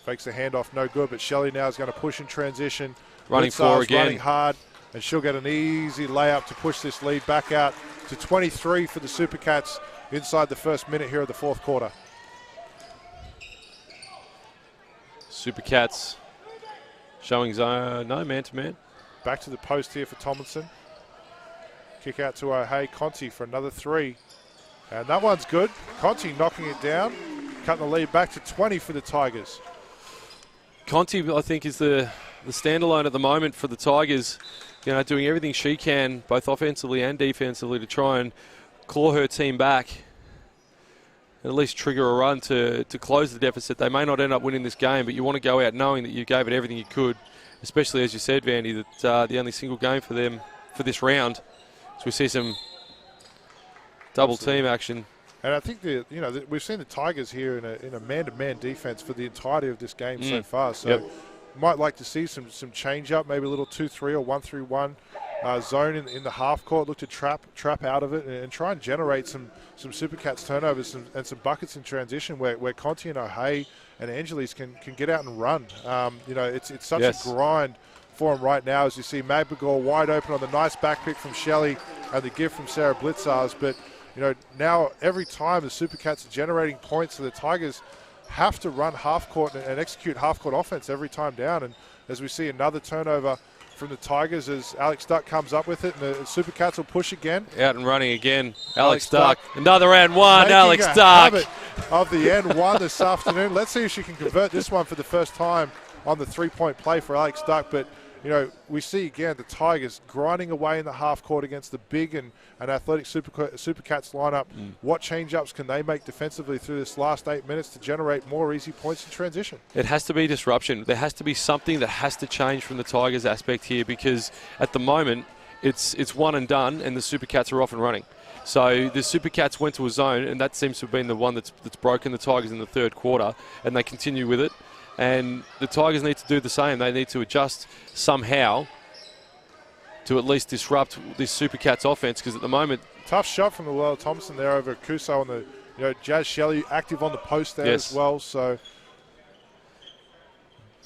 Fakes the handoff, no good, but Shelley now is going to push in transition. Running floor again. Running hard. and she'll get an easy layup to push this lead back out to 23 for the Supercats inside the first minute here of the fourth quarter. Supercats showing zone, no man-to-man. Back to the post here for Tomlinson. Kick out to O'Hay. Conti for another three. And that one's good. Conti knocking it down, cutting the lead back to 20 for the Tigers. Conti, I think, is the standalone at the moment for the Tigers, doing everything she can, both offensively and defensively, to try and claw her team back and at least trigger a run to close the deficit. They may not end up winning this game, but you want to go out knowing that you gave it everything you could, especially, as you said, Vandy, that the only single game for them for this round. So we see some double team action. And I think we've seen the Tigers here in a man-to-man defense for the entirety of this game so far. So might like to see some change up, maybe a little 2-3 or 1-3-1 zone in the half court. Look to trap out of it and try and generate some Supercats turnovers and some buckets in transition where Conti and O'Hay and Angeles can get out and run. It's such a grind for them right now, as you see Magbagor wide open on the nice back pick from Shelley and the give from Sarah Blitzars. But now every time the Supercats are generating points, so the Tigers have to run half court and execute half court offense every time down. And as we see another turnover from the Tigers as Alex Duck comes up with it, and the Supercats will push again. Out and running again, Alex Duck. Another and one, Alex Duck. Of the end one this afternoon. Let's see if she can convert this one for the first time on the three-point play for Alex Duck. But we see again the Tigers grinding away in the half court against the big and athletic Supercats lineup. What change-ups can they make defensively through this last 8 minutes to generate more easy points in transition? It has to be disruption. There has to be something that has to change from the Tigers aspect here, because at the moment it's one and done and the Supercats are off and running. So the Supercats went to a zone, and that seems to have been the one that's broken the Tigers in the third quarter, and they continue with it. And the Tigers need to do the same. They need to adjust somehow to at least disrupt this Supercats offense, because at the moment... Tough shot from the Luella Thompson there over Kuso on the, Jazz Shelley active on the post there as well. So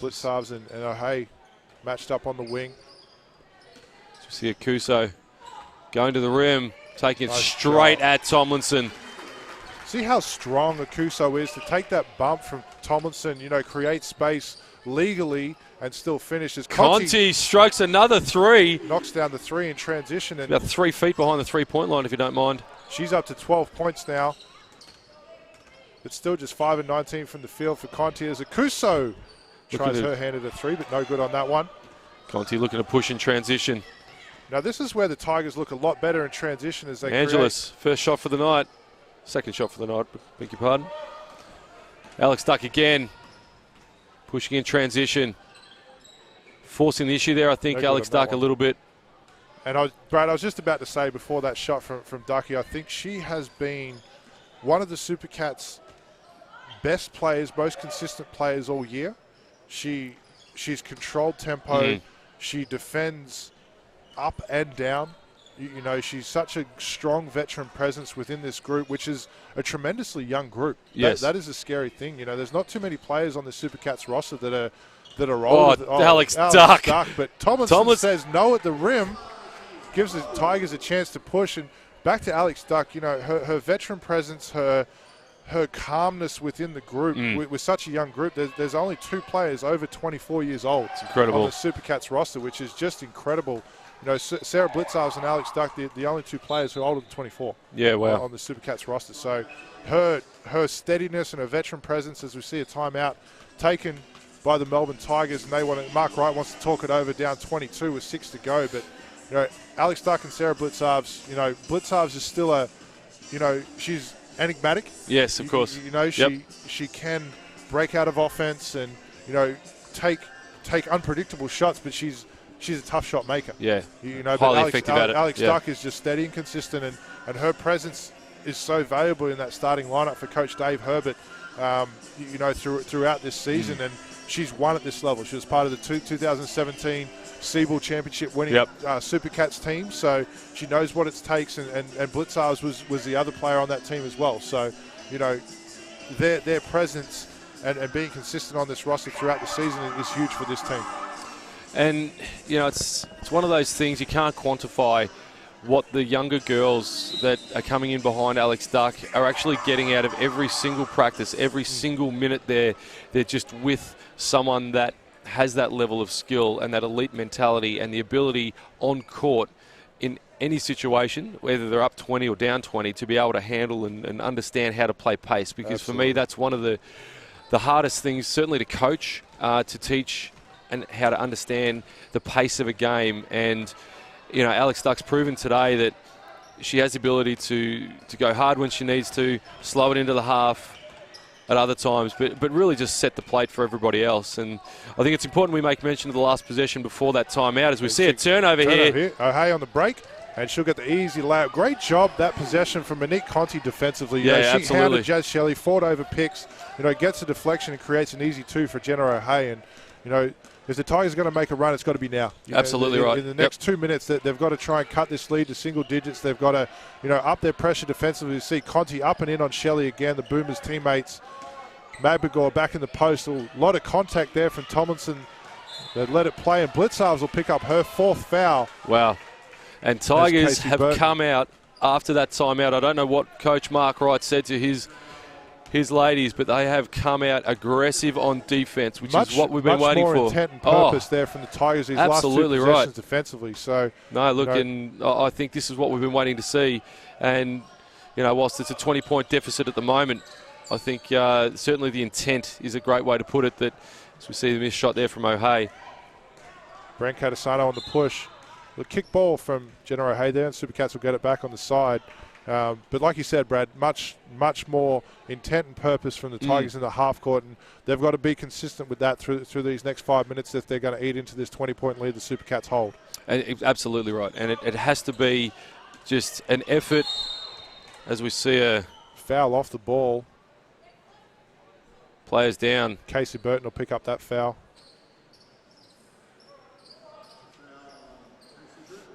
Blitzarves and O'Hay matched up on the wing. So you see Kuso going to the rim, taking it straight at Tomlinson. See how strong Akuso is to take that bump from Tomlinson, create space legally and still finishes. Conti strikes another three. Knocks down the three in transition. And about 3 feet behind the three-point line, if you don't mind. She's up to 12 points now. It's still just 5 and 19 from the field for Conti as Akuso tries her hand at a three, but no good on that one. Conti looking to push in transition. Now this is where the Tigers look a lot better in transition as they Angeles, first shot for the night. Second shot for the night, beg your pardon. Alex Duck again, pushing in transition. Forcing the issue there, I think, Alex Duck a little bit. And Brad, I was just about to say before that shot from Ducky, I think she has been one of the Supercats' best players, most consistent players all year. She's controlled tempo. She defends up and down. She's such a strong veteran presence within this group, which is a tremendously young group. Yes. That is a scary thing. There's not too many players on the Supercats roster that are older. Alex Duck. But Tomlinson says no at the rim, gives the Tigers a chance to push. And back to Alex Duck, her veteran presence, her calmness within the group, with such a young group. There's only 2 players over 24 years old. It's incredible. On the Supercats roster, which is just incredible. Sarah Blitzarves and Alex Duck, the only 2 players who are older than 24. Yeah, wow. On the Supercats roster. So her steadiness and her veteran presence, as we see a timeout taken by the Melbourne Tigers, and Mark Wright wants to talk it over down 22 with 6 to go. But Alex Duck and Sarah Blitzarves, Blitzarves is still she's enigmatic. Yes, of course. She can break out of offense and take unpredictable shots, but she's a tough shot maker. Yeah, highly effective at it. Alex Duck is just steady and consistent, and her presence is so valuable in that starting lineup for Coach Dave Herbert. Throughout this season, and she's won at this level. She was part of the 2017 Seabull Championship winning Supercats team, so she knows what it takes. And Blitzarves was the other player on that team as well. So, their presence and being consistent on this roster throughout the season is huge for this team. And, you know, it's one of those things you can't quantify what the younger girls that are coming in behind Alex Duck are actually getting out of every single practice, every single minute they're just with someone that has that level of skill and that elite mentality and the ability on court in any situation, whether they're up 20 or down 20, to be able to handle and understand how to play pace. Because Absolutely. for me, that's one of the hardest things, certainly to coach, to teach, and how to understand the pace of a game. And you know, Alex Duck's proven today that she has the ability to go hard when she needs to, slow it into the half at other times, but really just set the plate for everybody else. And I think it's important we make mention of the last possession before that timeout, as we see a turnover here. O'Hay on the break, and she'll get the easy layup. Great job, that possession from Monique Conti defensively. Yeah, she absolutely. hounded Jazz Shelley, fought over picks, gets a deflection and creates an easy two for Jenna O'Hay. And, if the Tigers are going to make a run, it's got to be now. Absolutely right. In the next 2 minutes, they've got to try and cut this lead to single digits. They've got to, up their pressure defensively. You see Conti up and in on Shelley again, the Boomers' teammates. Magbagor back in the post. A lot of contact there from Tomlinson. They let it play, and Blitzarves will pick up her fourth foul. Wow. And Tigers have come out after that timeout. I don't know what Coach Mark Wright said to his ladies, but they have come out aggressive on defense, which is what we've been waiting for. Much more intent and purpose there from the Tigers these last two possessions defensively. So no, look, and I think this is what we've been waiting to see. And whilst it's a 20-point deficit at the moment, I think certainly the intent is a great way to put it. That as we see the missed shot there from O'Hay. Branko Asano on the push. The kick ball from Jenna O'Hay there, and Supercats will get it back on the side. But like you said, Brad, much more intent and purpose from the Tigers in the half court, and they've got to be consistent with that through these next 5 minutes if they're going to eat into this 20-point lead the Supercats hold. Absolutely right, and it has to be just an effort as we see a foul off the ball. Players down. Casey Burton will pick up that foul.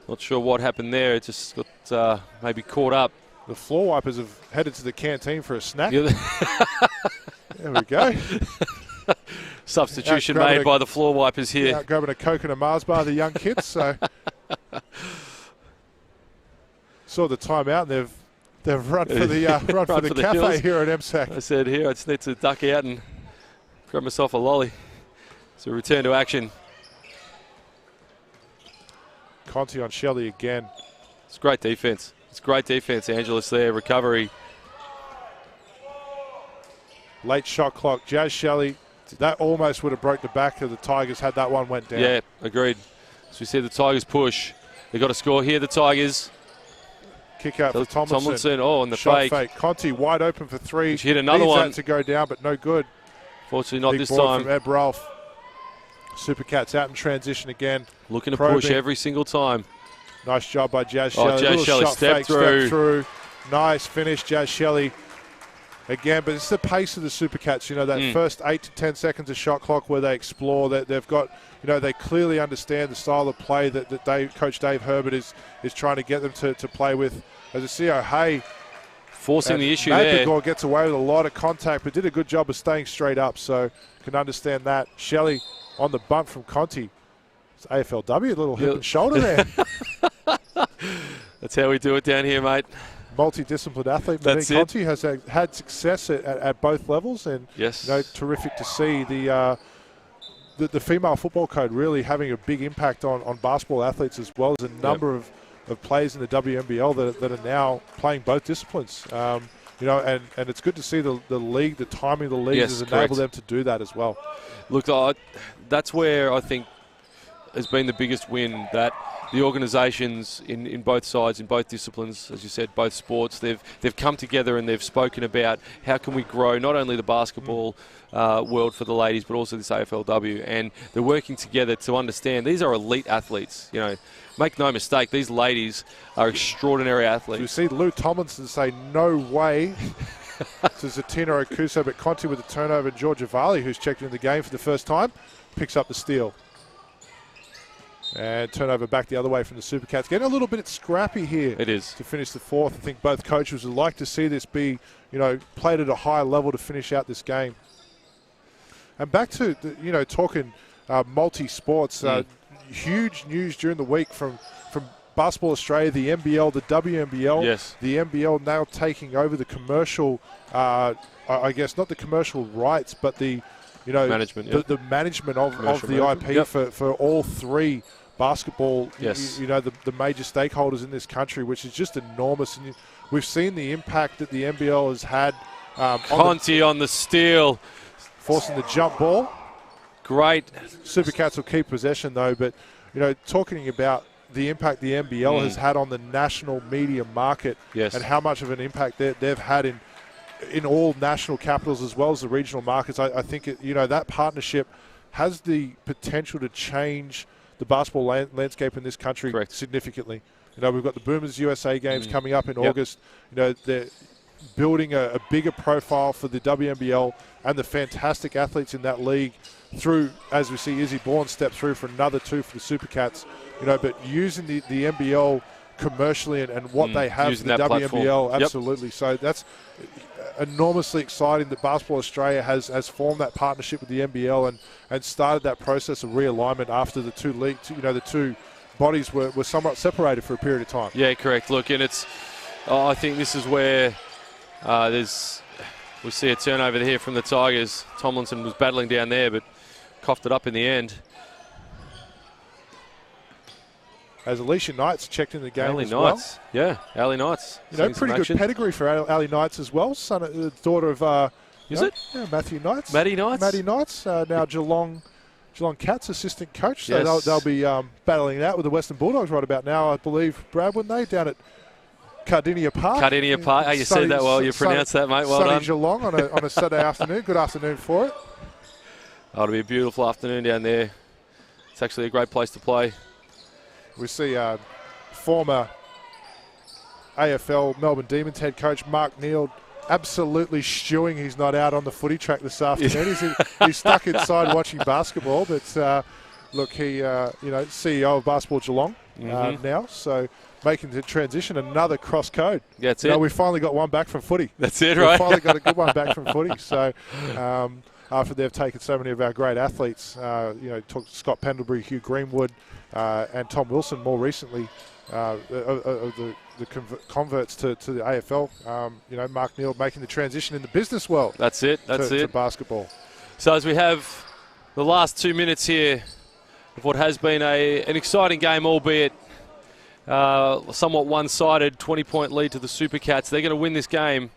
Not sure what happened there. It just got maybe caught up. The floor wipers have headed to the canteen for a snack. Yeah. There we go. Substitution made by the floor wipers here. Out grabbing a Coke and a Mars bar, the young kids. So saw the timeout, and they've run for the cafe hills here at MSAC. I said here I just need to duck out and grab myself a lolly. So return to action. Conti on Shelley again. It's great defense. It's great defense, Angelis there. Recovery. Late shot clock. Jazz Shelley, that almost would have broke the back of the Tigers had that one went down. Yeah, agreed. So we see the Tigers push. They've got to score here, the Tigers. Kick out for Tomlinson. And the shot fake. Conti wide open for three. She hit another one. That to go down, but no good. Fortunately not Big this board time. From Eb Ralph. Supercats out in transition again. Looking to push every single time. Nice job by Jazz Shelley. Jazz Shelley stepped through. Nice finish, Jazz Shelley. Again, but it's the pace of the Supercats. That first 8 to 10 seconds of shot clock where they explore. They've got, they clearly understand the style of play that Coach Dave Herbert is trying to get them to play with. As I see O'Hay forcing the issue there. Magbagor gets away with a lot of contact, but did a good job of staying straight up. So can understand that. Shelley on the bump from Conti. It's AFLW, a little hip and shoulder there. That's how we do it down here, mate. Multidisciplined athlete. Monique Conti has had success at both levels, and yes, terrific to see the female football code really having a big impact on basketball athletes, as well as a number of players in the WNBL that are now playing both disciplines. And it's good to see the league, the timing of the league has enabled them to do that as well. Look, that's where I think has been the biggest win, that the organisations in both sides, in both disciplines, as you said, both sports, they've come together and they've spoken about how can we grow not only the basketball world for the ladies, but also this AFLW, and they're working together to understand these are elite athletes. Make no mistake, these ladies are extraordinary athletes. So you see Lou Tomlinson say no way to Zatina Okuso, but Conti with the turnover. Georgia Varley, who's checked in the game for the first time, picks up the steal. And turnover back the other way from the Supercats. Getting a little bit scrappy here. It is. To finish the fourth. I think both coaches would like to see this be, played at a high level to finish out this game. And back to, talking multi-sports, huge news during the week from Basketball Australia, the NBL, the WNBL. Yes. The NBL now taking over the commercial, I guess not the commercial rights, but the management, the management of the IP for all three basketball, yes. The major stakeholders in this country, which is just enormous. And we've seen the impact that the NBL has had. Conti on the steal. Forcing the jump ball. Great. Supercats will keep possession though, but talking about the impact the NBL has had on the national media market, yes. and how much of an impact they've had in all national capitals as well as the regional markets. I think that partnership has the potential to change the basketball landscape in this country significantly. We've got the Boomers USA games coming up in August. They're building a bigger profile for the WNBL and the fantastic athletes in that league through, as we see Izzy Bourne step through for another 2 for the Supercats. But using the NBL commercially and what they have for the WNBL, absolutely. So that's enormously exciting that Basketball Australia has formed that partnership with the NBL and started that process of realignment after the two leagues, the two bodies were somewhat separated for a period of time. Yeah, correct. Look, and I think this is where we see a turnover here from the Tigers. Tomlinson was battling down there, but coughed it up in the end. As Alicia Knight's checked in the game Ali as Knights. well. Yeah, Ali Knights. Pretty good pedigree for Ali Knights as well. Daughter of Matthew Knights. Maddie Knights. Maddie Knights, now Geelong Cats assistant coach. So they'll be battling it out with the Western Bulldogs right about now, I believe, Brad, wouldn't they, down at Cardinia Park. Cardinia Park. You said that well. You pronounced that, mate. Well done. Geelong on a Saturday afternoon. Good afternoon for it. Oh, it'll be a beautiful afternoon down there. It's actually a great place to play. We see former AFL Melbourne Demons head coach Mark Neal absolutely stewing he's not out on the footy track this afternoon. He's stuck inside watching basketball. But look, he CEO of Basketball Geelong now, so making the transition, another cross code. Yeah, that's it. We finally got one back from footy. That's it, right? We finally got a good one back from footy. So after they've taken so many of our great athletes, Scott Pendlebury, Hugh Greenwood, and Tom Wilson more recently, of the converts to the AFL. Mark Neal making the transition in the business world. That's it. To basketball. So as we have the last 2 minutes here of what has been an exciting game, albeit somewhat one-sided, 20-point lead to the Supercats. They're going to win this game.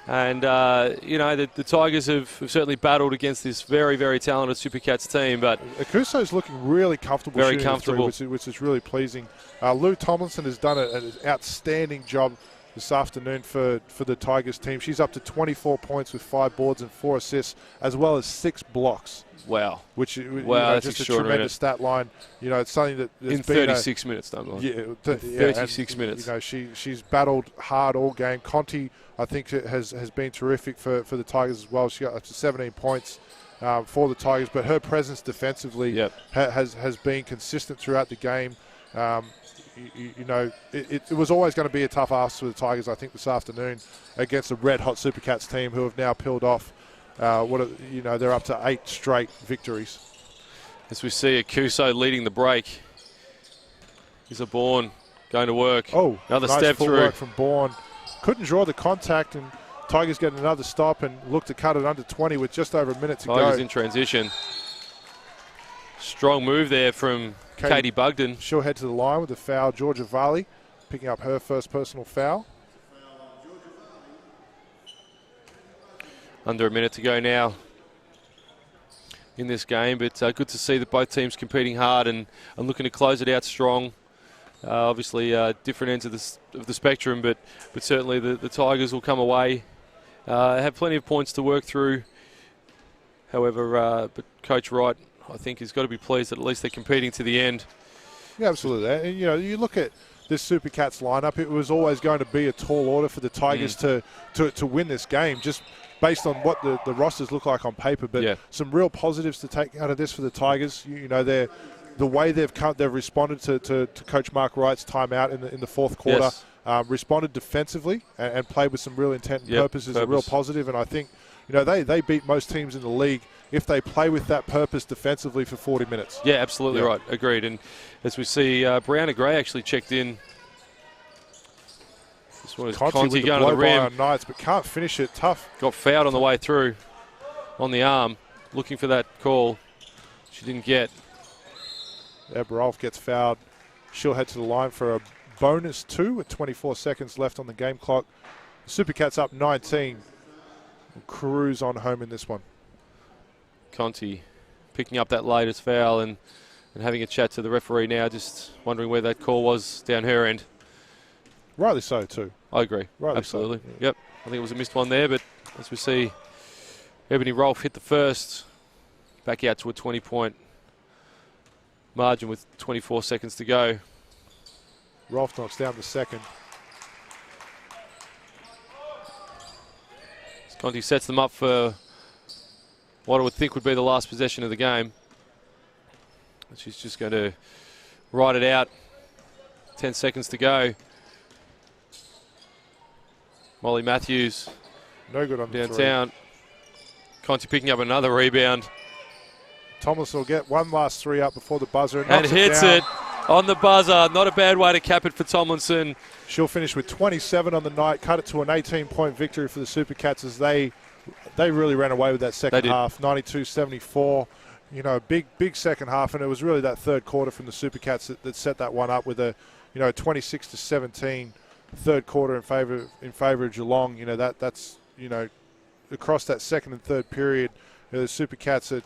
And, the Tigers have certainly battled against this very, very talented Supercats team. But Akuso's looking really comfortable. Very comfortable. Which is really pleasing. Lou Tomlinson has done an outstanding job this afternoon for the Tigers team. She's up to 24 points with 5 boards and 4 assists, as well as 6 blocks. Wow. That's just a tremendous stat line. It's something that in 36 minutes, don't lie. 36 minutes. She's battled hard all game. Conti, I think, has been terrific for the Tigers as well. She got up to 17 points for the Tigers, but her presence defensively has been consistent throughout the game. It was always going to be a tough ask for the Tigers, I think, this afternoon against a red-hot Supercats team who have now peeled off. They're up to 8 straight victories. As we see Akuso leading the break. Here's a Bourne going to work. Oh, another nice step through. Work from Bourne. Couldn't draw the contact, and Tigers get another stop and look to cut it under 20 with just over a minute to go. Tigers in transition. Strong move there from Katie Bugden. She'll head to the line with the foul. Georgia Varley picking up her first personal foul. Under a minute to go now in this game, but good to see that both teams competing hard and looking to close it out strong. Obviously, different ends of the spectrum, but certainly the Tigers will come away, have plenty of points to work through. However, but Coach Wright, I think, has got to be pleased that at least they're competing to the end. Yeah, absolutely. And, you look at this Supercats lineup, it was always going to be a tall order for the Tigers to win this game, just based on what the rosters look like on paper. But some real positives to take out of this for the Tigers. The way they've responded to Coach Mark Wright's timeout in the fourth quarter. Yes. Responded defensively and played with some real intent and purpose is a real positive. And I think they beat most teams in the league if they play with that purpose defensively for 40 minutes. Yeah, absolutely right. Agreed. And as we see, Brown and Gray actually checked in. This one is Conti going to the rim. On Knights, but can't finish it. Tough. Got fouled on the way through on the arm. Looking for that call. She didn't get. Rolf gets fouled. She'll head to the line for a bonus 2 with 24 seconds left on the game clock. Supercats up 19. Cruise on home in this one. Conti picking up that latest foul and having a chat to the referee now, just wondering where that call was down her end. Rightly so, too. I agree. Rightly absolutely. So, yeah. Yep. I think it was a missed one there, but as we see, Ebony Rolfe hit the first, back out to a 20-point margin with 24 seconds to go. Rolfe knocks down the second. Conti sets them up for what I would think would be the last possession of the game. She's just going to ride it out. 10 seconds to go. Molly Matthews. No good on downtown. Conti picking up another rebound. Thomas will get one last 3 up before the buzzer. And hits it on the buzzer. Not a bad way to cap it for Tomlinson. She'll finish with 27 on the night, cut it to an 18-point victory for the Supercats as they really ran away with that second half, 92-74. Big second half, and it was really that third quarter from the Supercats that set that one up with a 26-17 third quarter in favor of Geelong. That's across that second and third period, the Supercats at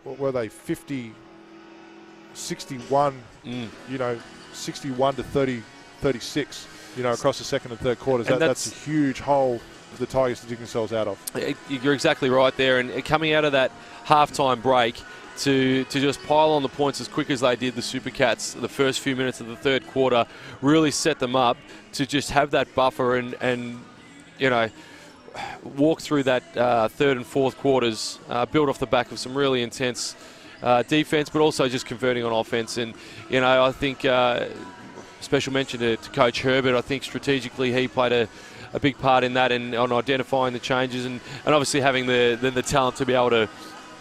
what were they, 50, 61, 61 to 30, 36, across the second and third quarters. That's a huge hole for the Tigers to dig themselves out of. You're exactly right there, and coming out of that halftime break to just pile on the points as quick as they did, the Supercats, the first few minutes of the third quarter really set them up to just have that buffer and walk through that third and fourth quarters, build off the back of some really intense defense, but also just converting on offense. And, I think special mention to Coach Herbert. I think strategically he played a big part in that and on identifying the changes and obviously having the talent to be able to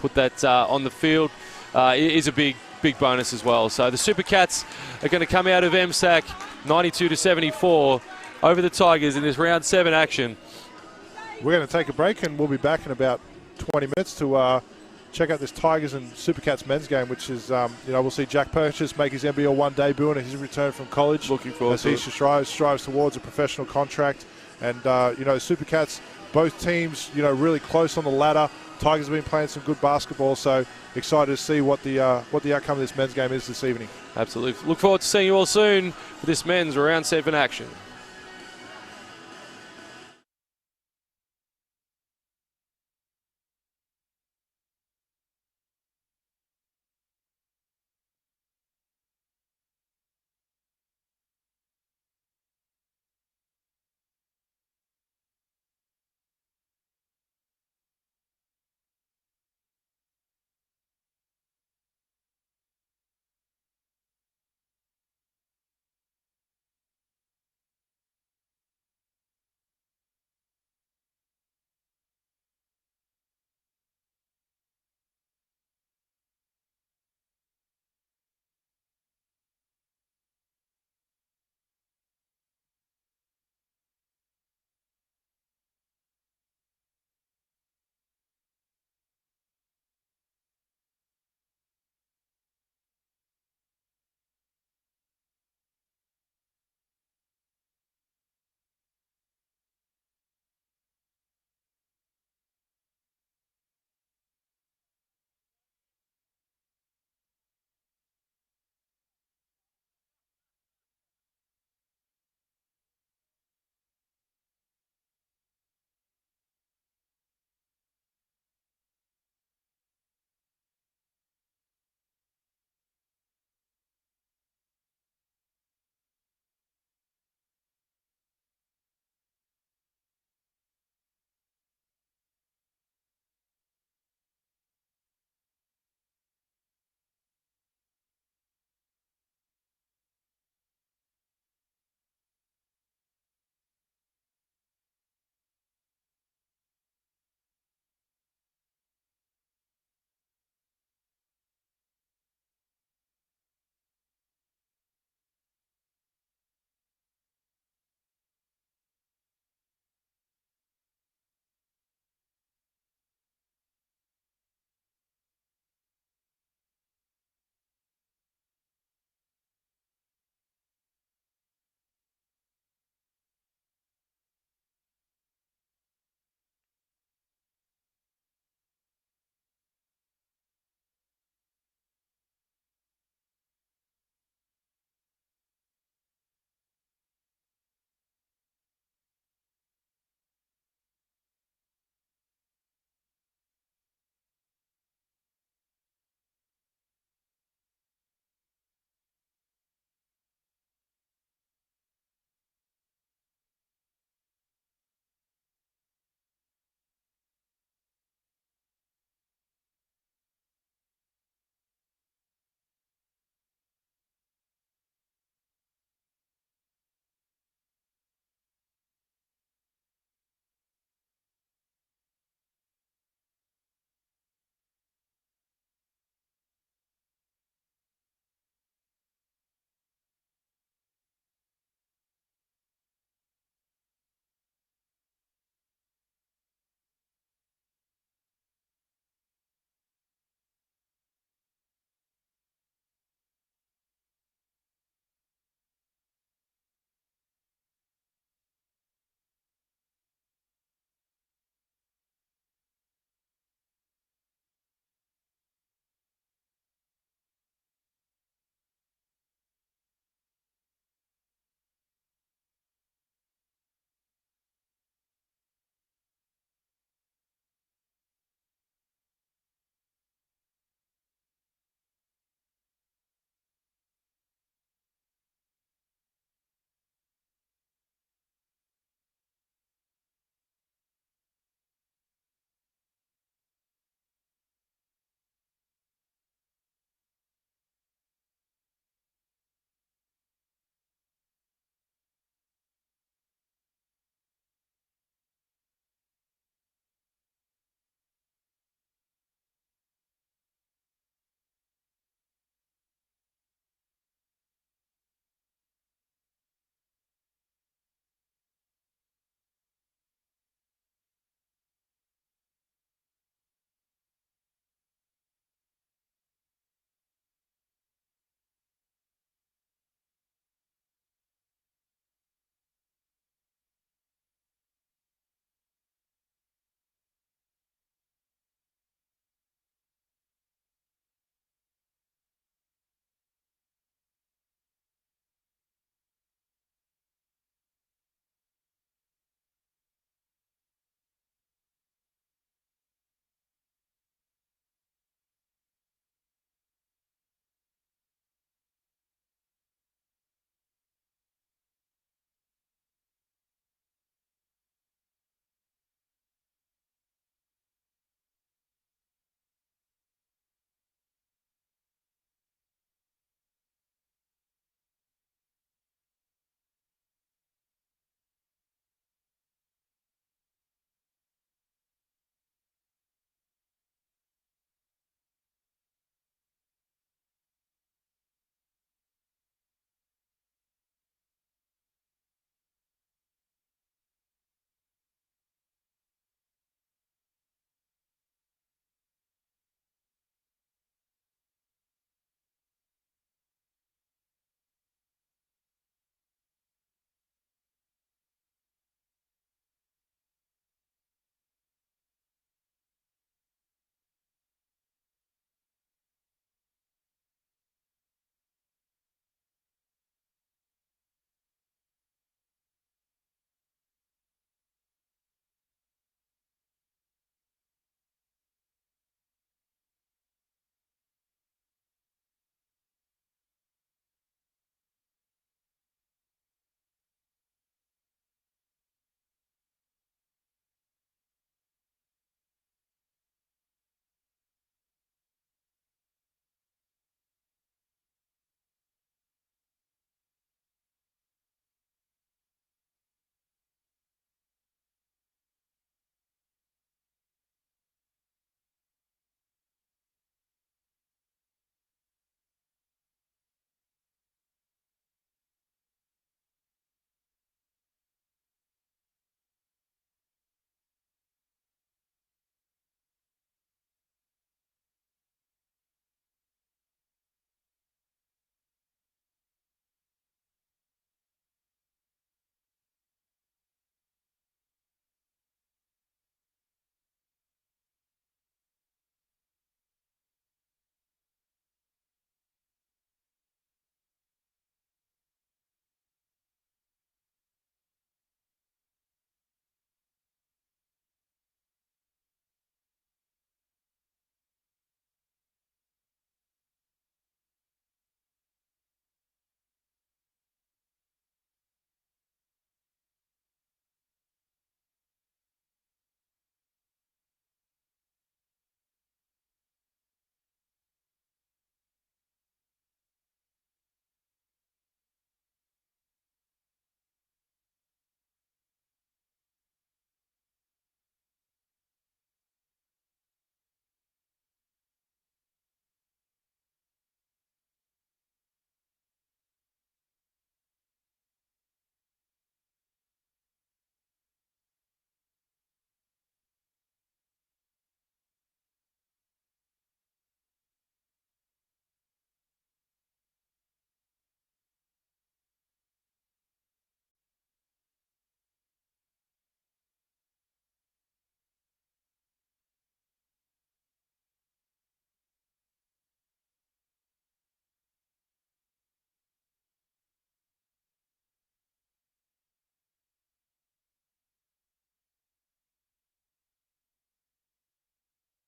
put that on the field is a big bonus as well. So the Supercats are going to come out of MSAC 92-74 over the Tigers in this round 7 action. We're going to take a break and we'll be back in about 20 minutes to check out this Tigers and Supercats men's game, which is, we'll see Jack Purchase make his NBL1 debut and his return from college. Looking forward as he strives towards a professional contract. And, Supercats, both teams, really close on the ladder. Tigers have been playing some good basketball, so excited to see what the outcome of this men's game is this evening. Absolutely. Look forward to seeing you all soon for this men's round 7 action.